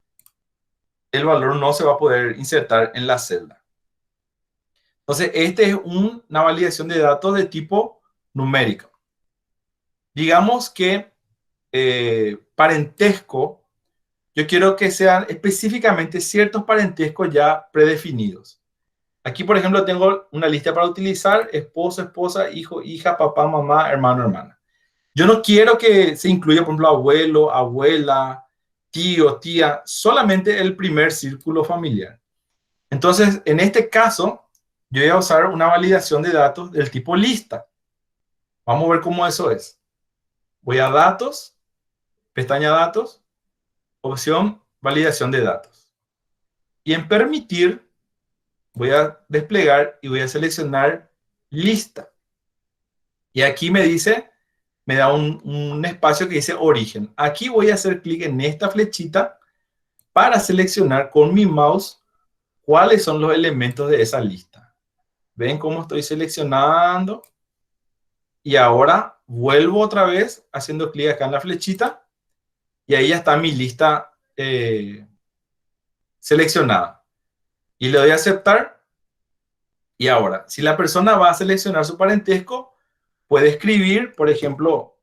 el valor no se va a poder insertar en la celda. Entonces, este es una validación de datos de tipo numérico. Digamos que parentesco, yo quiero que sean específicamente ciertos parentescos ya predefinidos. Aquí, por ejemplo, tengo una lista para utilizar: esposo, esposa, hijo, hija, papá, mamá, hermano, hermana. Yo no quiero que se incluya, por ejemplo, abuelo, abuela, tío, tía, solamente el primer círculo familiar. Entonces, en este caso, yo voy a usar una validación de datos del tipo lista. Vamos a ver cómo eso es. Voy a datos, pestaña datos, opción validación de datos. Y en permitir, voy a desplegar y voy a seleccionar lista. Y aquí me dice, me da un espacio que dice origen. Aquí voy a hacer clic en esta flechita para seleccionar con mi mouse cuáles son los elementos de esa lista. ¿Ven cómo estoy seleccionando? Y ahora vuelvo otra vez haciendo clic acá en la flechita y ahí ya está mi lista seleccionada. Y le doy a aceptar. Y ahora, si la persona va a seleccionar su parentesco, puede escribir, por ejemplo,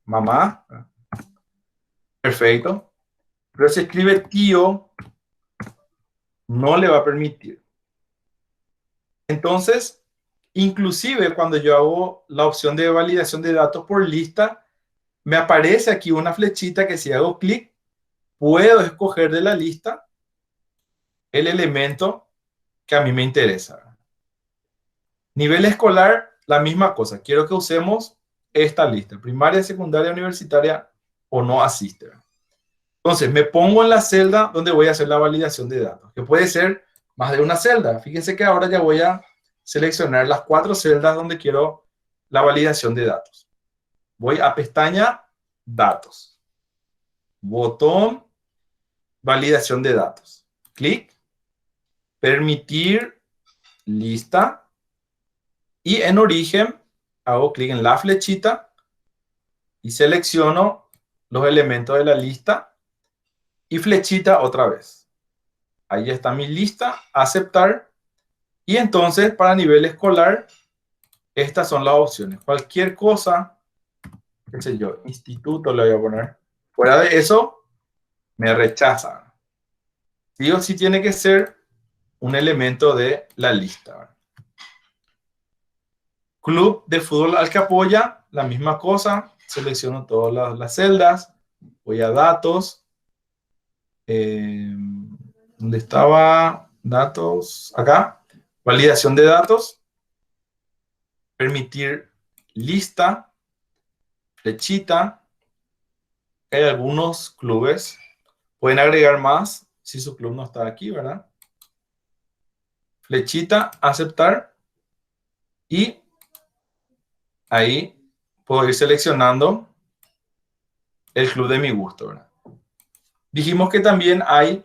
mamá. Perfecto. Pero si escribe tío, no le va a permitir. Entonces, inclusive cuando yo hago la opción de validación de datos por lista, me aparece aquí una flechita que si hago clic, puedo escoger de la lista el elemento que a mí me interesa. Nivel escolar, la misma cosa. Quiero que usemos esta lista, primaria, secundaria, universitaria o no asiste. Entonces, me pongo en la celda donde voy a hacer la validación de datos, que puede ser más de una celda. Fíjense que ahora ya voy a seleccionar las 4 celdas donde quiero la validación de datos. Voy a pestaña Datos. Botón Validación de datos. Clic. Permitir lista. Y en origen hago clic en la flechita y selecciono los elementos de la lista y flechita otra vez. Ahí está mi lista. Aceptar. Y entonces para nivel escolar, estas son las opciones. Cualquier cosa, qué sé yo, instituto le voy a poner. Fuera de eso, me rechaza. Sí o sí tiene que ser un elemento de la lista. Club de fútbol al que apoya, la misma cosa. Selecciono todas las celdas. Voy a datos. ¿Dónde estaba? Datos. Acá. Validación de datos. Permitir lista. Flechita. Hay algunos clubes. Pueden agregar más si su club no está aquí, ¿verdad? Flechita, aceptar. Y ahí puedo ir seleccionando el club de mi gusto, ¿verdad? Dijimos que también hay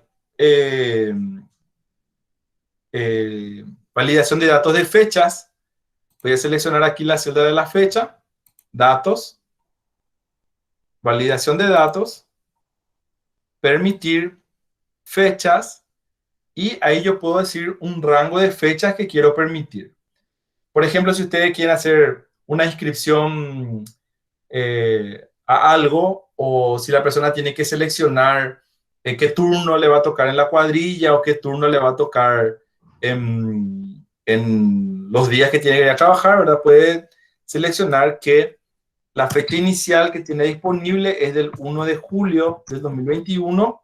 validación de datos de fechas. Voy a seleccionar aquí la celda de la fecha. Datos. Validación de datos. Permitir fechas. Y ahí yo puedo decir un rango de fechas que quiero permitir. Por ejemplo, si ustedes quieren hacer una inscripción a algo, o si la persona tiene que seleccionar qué turno le va a tocar en la cuadrilla o qué turno le va a tocar en los días que tiene que ir a trabajar, ¿verdad? Puede seleccionar que la fecha inicial que tiene disponible es del 1 de julio del 2021,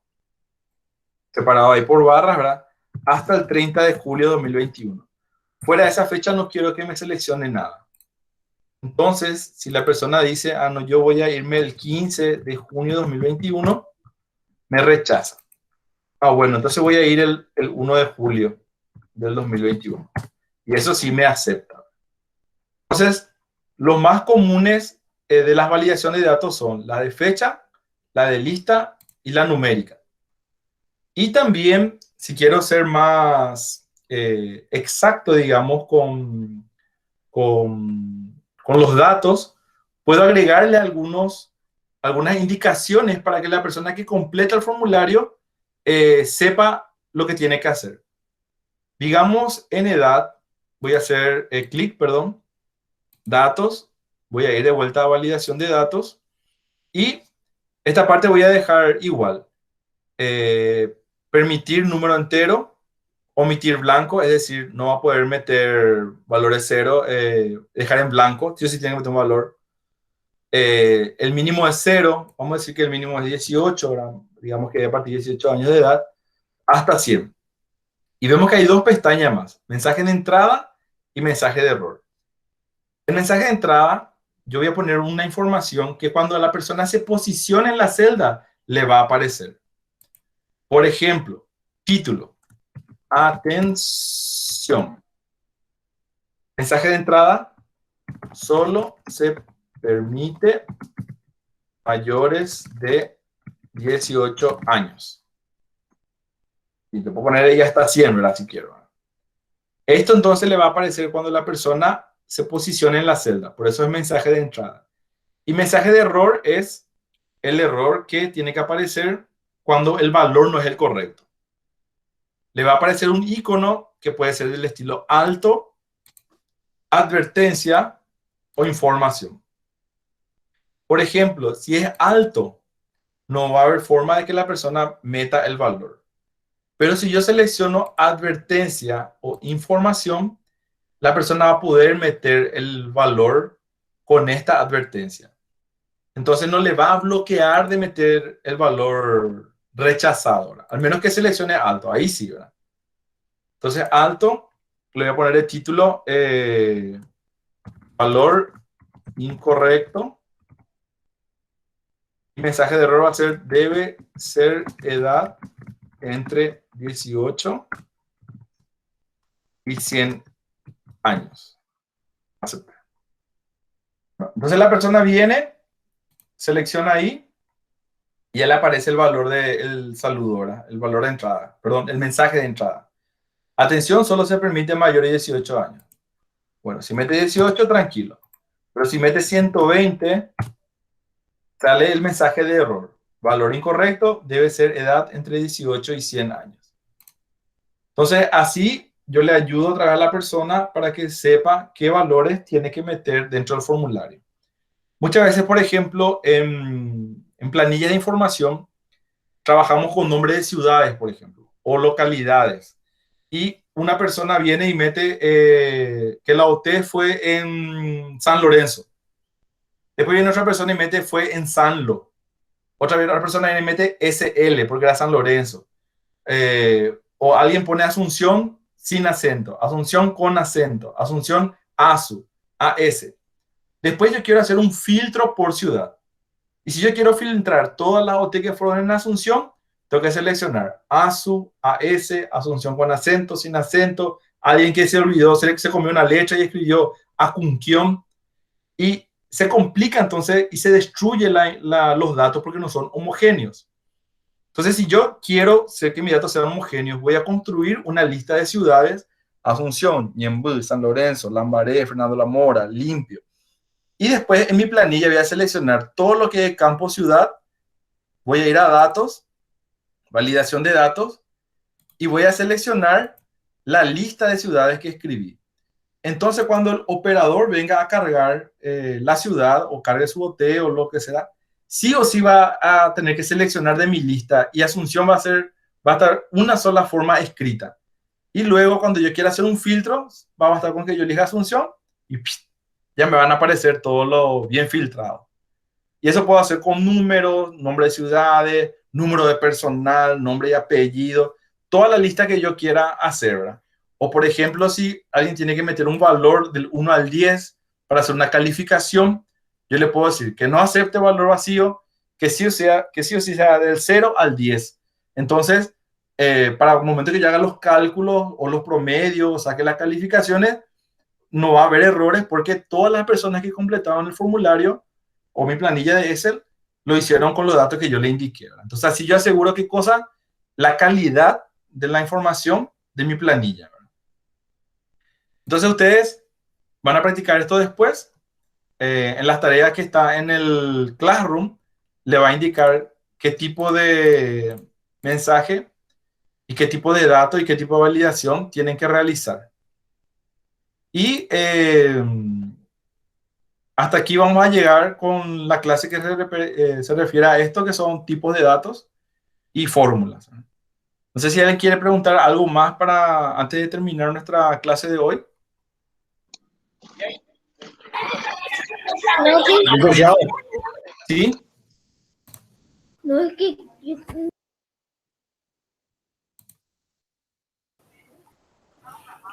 separado ahí por barras, ¿verdad? Hasta el 30 de julio de 2021. Fuera de esa fecha no quiero que me seleccione nada. Entonces, si la persona dice, ah, no, yo voy a irme el 15 de junio de 2021, me rechaza. Ah, bueno, entonces voy a ir el 1 de julio del 2021. Y eso sí me acepta. Entonces, los más comunes de las validaciones de datos son la de fecha, la de lista y la numérica. Y también, si quiero ser más exacto, digamos, con los datos, puedo agregarle algunas indicaciones para que la persona que completa el formulario sepa lo que tiene que hacer. Digamos, en edad, voy a hacer clic, perdón, datos, voy a ir de vuelta a validación de datos y esta parte voy a dejar igual. Permitir número entero, omitir blanco, es decir, no va a poder meter valores cero, dejar en blanco, yo sí tengo que meter un valor. El mínimo es 0, vamos a decir que el mínimo es 18, ¿verdad? Digamos que a partir de 18 años de edad, hasta 100. Y vemos que hay 2 pestañas más, mensaje de entrada y mensaje de error. El mensaje de entrada, yo voy a poner una información que cuando la persona se posicione en la celda, le va a aparecer. Por ejemplo, título. Atención. Mensaje de entrada. Solo se permite mayores de 18 años. Y te puedo poner ya hasta 100, ¿verdad? Si quiero. Esto entonces le va a aparecer cuando la persona se posicione en la celda. Por eso es mensaje de entrada. Y mensaje de error es el error que tiene que aparecer cuando el valor no es el correcto. Le va a aparecer un icono que puede ser del estilo alto, advertencia o información. Por ejemplo, si es alto, no va a haber forma de que la persona meta el valor. Pero si yo selecciono advertencia o información, la persona va a poder meter el valor con esta advertencia. Entonces no le va a bloquear de meter el valor rechazado, ¿verdad? Al menos que seleccione alto, ahí sí, ¿verdad? Entonces alto, le voy a poner el título, valor incorrecto. El mensaje de error va a ser, debe ser edad entre 18 y 100 años. Aceptar. Entonces la persona viene, selecciona ahí y ya le aparece el valor del saludo, ¿verdad? El valor de entrada, perdón, el mensaje de entrada. Atención, solo se permite mayores de 18 años. Bueno, si mete 18, tranquilo. Pero si mete 120, sale el mensaje de error. Valor incorrecto, debe ser edad entre 18 y 100 años. Entonces, así yo le ayudo a traer a la persona para que sepa qué valores tiene que meter dentro del formulario. Muchas veces, por ejemplo, en planilla de información, trabajamos con nombres de ciudades, por ejemplo, o localidades. Y una persona viene y mete que la OT fue en San Lorenzo. Después viene otra persona y mete fue en Sanlo. Otra persona viene y mete SL porque era San Lorenzo. O alguien pone Asunción sin acento, Asunción con acento, Asunción ASU, AS. Después yo quiero hacer un filtro por ciudad. Y si yo quiero filtrar todas las OT que fueron en Asunción, tengo que seleccionar ASU, AS, Asunción con acento, sin acento, alguien que se olvidó, se comió una leche y escribió Acunquión. Y se complica entonces y se destruye los datos porque no son homogéneos. Entonces, si yo quiero ser que mis datos sean homogéneos, voy a construir una lista de ciudades: Asunción, Ñemby, San Lorenzo, Lambaré, Fernando La Mora, Limpio. Y después en mi planilla voy a seleccionar todo lo que es campo ciudad, voy a ir a datos, validación de datos, y voy a seleccionar la lista de ciudades que escribí. Entonces, cuando el operador venga a cargar la ciudad o cargue su OT o lo que sea, sí o sí va a tener que seleccionar de mi lista y Asunción va a estar una sola forma escrita. Y luego, cuando yo quiera hacer un filtro, va a bastar con que yo elija Asunción y ya me van a aparecer todo lo bien filtrado. Y eso puedo hacer con números, nombre de ciudades, número de personal, nombre y apellido, toda la lista que yo quiera hacer, ¿verdad? O por ejemplo, si alguien tiene que meter un valor del 1 al 10 para hacer una calificación, yo le puedo decir que no acepte valor vacío, que sí o sí sea del 0 al 10. Entonces, para el momento que yo haga los cálculos o los promedios, saque las calificaciones, no va a haber errores porque todas las personas que completaron el formulario o mi planilla de Excel lo hicieron con los datos que yo le indiqué, ¿verdad? Entonces, así yo aseguro qué cosa, la calidad de la información de mi planilla, ¿verdad? Entonces, ustedes van a practicar esto después. En las tareas que está en el Classroom, le va a indicar qué tipo de mensaje y qué tipo de datos y qué tipo de validación tienen que realizar. Y hasta aquí vamos a llegar con la clase que se refiere a esto, que son tipos de datos y fórmulas. No sé si alguien quiere preguntar algo más antes de terminar nuestra clase de hoy. Licenciado, ¿Sí? no es que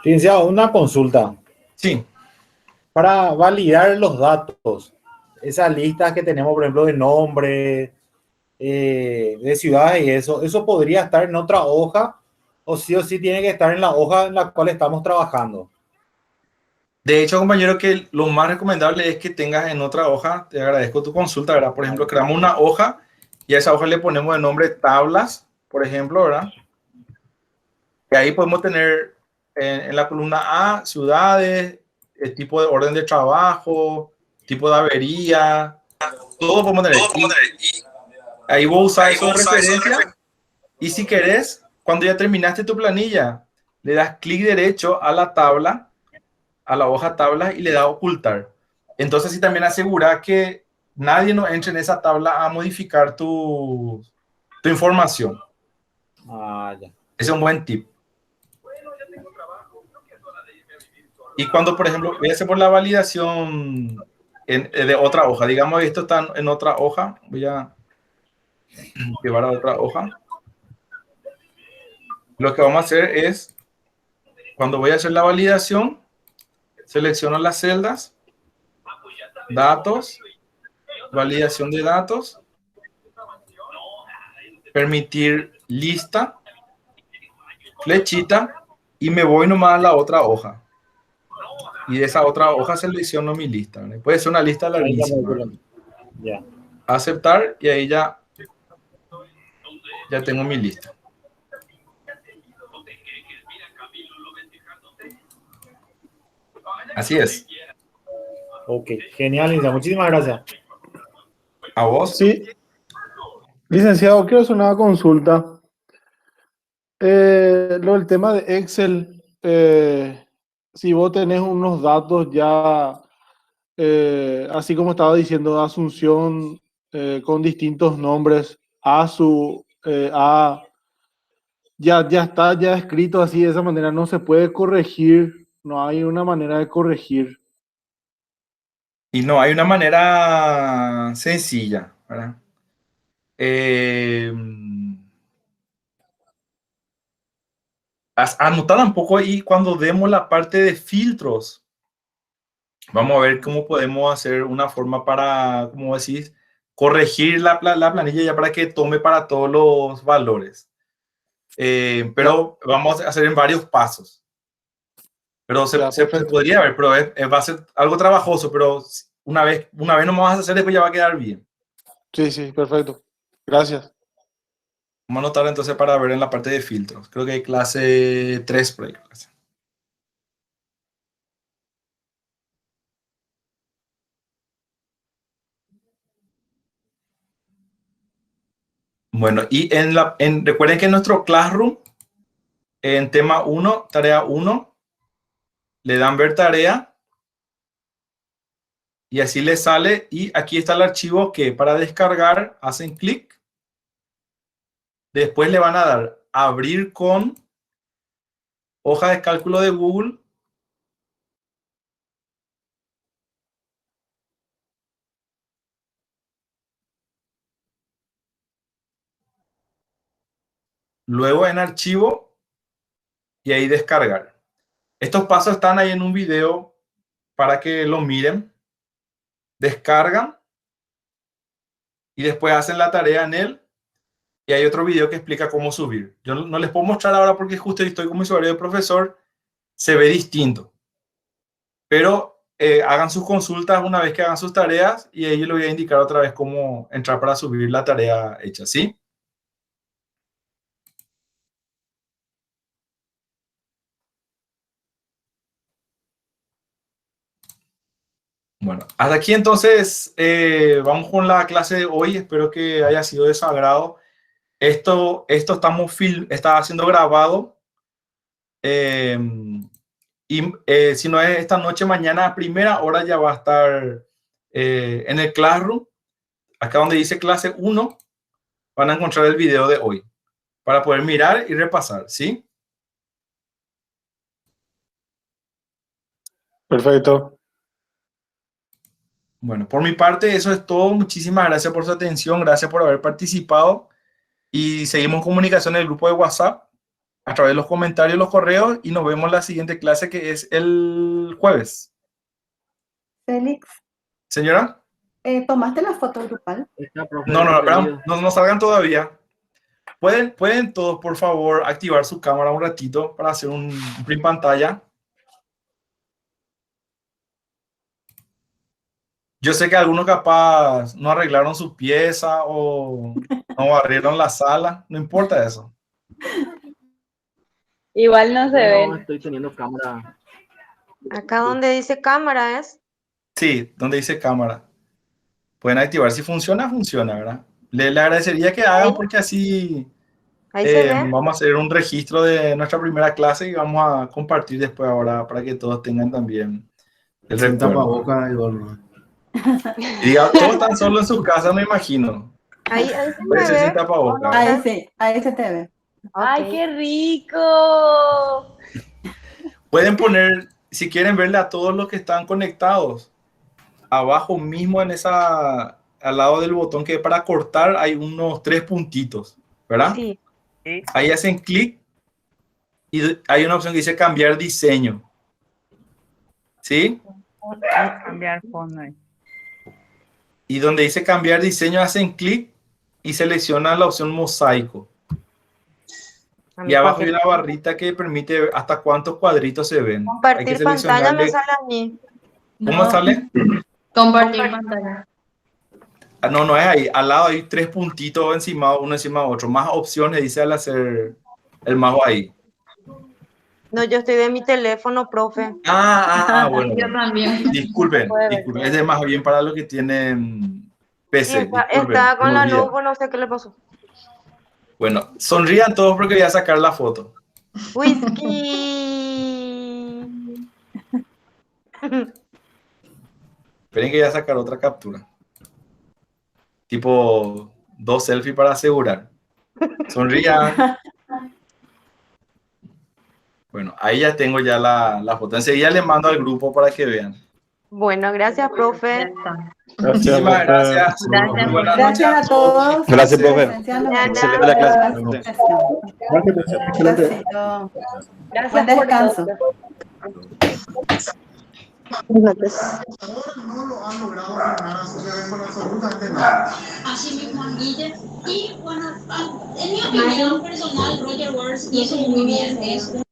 licenciado, una consulta. Sí. Para validar los datos, esas listas que tenemos, por ejemplo, de nombre, de ciudades y eso podría estar en otra hoja o sí tiene que estar en la hoja en la cual estamos trabajando. De hecho, compañero, que lo más recomendable es que tengas en otra hoja, te agradezco tu consulta, ¿verdad? Por ejemplo, creamos una hoja y a esa hoja le ponemos de nombre tablas, por ejemplo, ¿verdad? Y ahí podemos tener en la columna A, ciudades, el tipo de orden de trabajo, tipo de avería, todo podemos tener. Ahí vos usas eso de referencia Y si querés, cuando ya terminaste tu planilla, le das clic derecho a la tabla, a la hoja tabla y le das ocultar. Entonces, sí, también asegura que nadie no entre en esa tabla a modificar tu información. Ah, ya. Ese es un buen tip. Y cuando, por ejemplo, voy a hacer por la validación de otra hoja, digamos, esto está en otra hoja, voy a llevar a otra hoja. Lo que vamos a hacer es, cuando voy a hacer la validación, selecciono las celdas, datos, validación de datos, permitir lista, flechita, y me voy nomás a la otra hoja. Y de esa otra hoja selecciono mi lista, ¿vale? Puede ser una lista larguísima, ¿verdad? Ya. Aceptar, y ahí ya tengo mi lista. Así es. Ok, genial, licenciado. Muchísimas gracias. ¿A vos? Sí, licenciado, quiero hacer una consulta. Lo del tema de Excel, si vos tenés unos datos ya, así como estaba diciendo, Asunción, con distintos nombres, ya está ya escrito así de esa manera, no se puede corregir, no hay una manera de corregir. Y no, hay una manera sencilla, ¿verdad? Anotar un poco ahí cuando demos la parte de filtros. Vamos a ver cómo podemos hacer una forma para, como decís, corregir la planilla ya para que tome para todos los valores. Pero vamos a hacer en varios pasos. Pero se podría ver, pero va a ser algo trabajoso, pero una vez no vamos a hacer, después ya va a quedar bien. Sí, sí, perfecto. Gracias. Vamos a anotar entonces para ver en la parte de filtros. Creo que hay clase 3 por ahí. Bueno, y recuerden que en nuestro Classroom, en tema 1, tarea 1, le dan ver tarea y así les sale. Y aquí está el archivo que para descargar hacen clic. Después le van a dar abrir con hoja de cálculo de Google. Luego en archivo y ahí descargar. Estos pasos están ahí en un video para que lo miren. Descargan y después hacen la tarea en él. Y hay otro video que explica cómo subir. Yo no les puedo mostrar ahora porque justo estoy como usuario de profesor. Se ve distinto. Pero hagan sus consultas una vez que hagan sus tareas y ahí les voy a indicar otra vez cómo entrar para subir la tarea hecha, ¿sí? Bueno, hasta aquí entonces vamos con la clase de hoy. Espero que haya sido de su agrado. Esto está siendo grabado. Si no es esta noche, mañana a primera hora ya va a estar en el Classroom. Acá donde dice clase 1, van a encontrar el video de hoy para poder mirar y repasar, ¿sí? Perfecto. Bueno, por mi parte eso es todo. Muchísimas gracias por su atención, gracias por haber participado y seguimos en comunicación en el grupo de WhatsApp a través de los comentarios, los correos y nos vemos en la siguiente clase que es el jueves. Félix, Señora. ¿tomaste la foto grupal? No salgan todavía. ¿Pueden todos, por favor, activar su cámara un ratito para hacer un print pantalla? Yo sé que algunos capaz no arreglaron su pieza o no barrieron la sala. No importa eso. Igual no se ven. Estoy teniendo cámara. Acá donde dice cámara es. Sí, donde dice cámara. Pueden activar. Si funciona, funciona, ¿verdad? Le agradecería que hagan porque así Ahí se ve. Vamos a hacer un registro de nuestra primera clase y vamos a compartir después ahora para que todos tengan también el Sin recuerdo. tapabocas y bueno. Y diga, todos están solos en su casa, me imagino. Ahí se Puede ser ve. sin tapabocas. Ahí sí, ahí se te ve. ¡Ay, Ok. qué rico! Pueden poner, si quieren verle a todos los que están conectados, abajo mismo en esa, al lado del botón que es para cortar, hay unos 3 puntitos, ¿verdad? Sí. Sí. Ahí hacen clic y hay una opción que dice cambiar diseño. ¿Sí? Cambiar fondo. Y donde dice cambiar diseño hacen clic y seleccionan la opción mosaico. A Y mí abajo hay cualquier- una barrita que permite ver hasta cuántos cuadritos se ven. Hay que Compartir pantalla me seleccionarle. sale a mí. ¿Cómo sale? Compartir pantalla. Ah, no, no es ahí. Al lado hay 3 puntitos encima, uno encima de otro. Más opciones dice al hacer el mouse ahí. No, yo estoy de mi teléfono, profe. Bueno. Yo también. Disculpen, Puede ver disculpen. todo. Es de más bien para los que tienen PC. Está Disculpen, con se me la olvida. nube, no sé qué le pasó. Bueno, sonrían todos porque voy a sacar la foto. Whisky. Esperen que voy a sacar otra captura. Tipo 2 selfies para asegurar. Sonrían. Bueno, ahí ya tengo ya la foto. Enseguida le mando al grupo para que vean. Bueno, gracias, profe. Muchísimas gracias. Gracias. Buenas Gracias noches a todos. Gracias, profe. Presencia, no. Excelente la clase. Besito. Gracias Buen por descanso. todo. No lo han logrado frenar a Zuckerberg con absolutamente nada. Así mismo, Guille. Y bueno, en mi opinión personal, Roger Waters hizo muy bien. Es un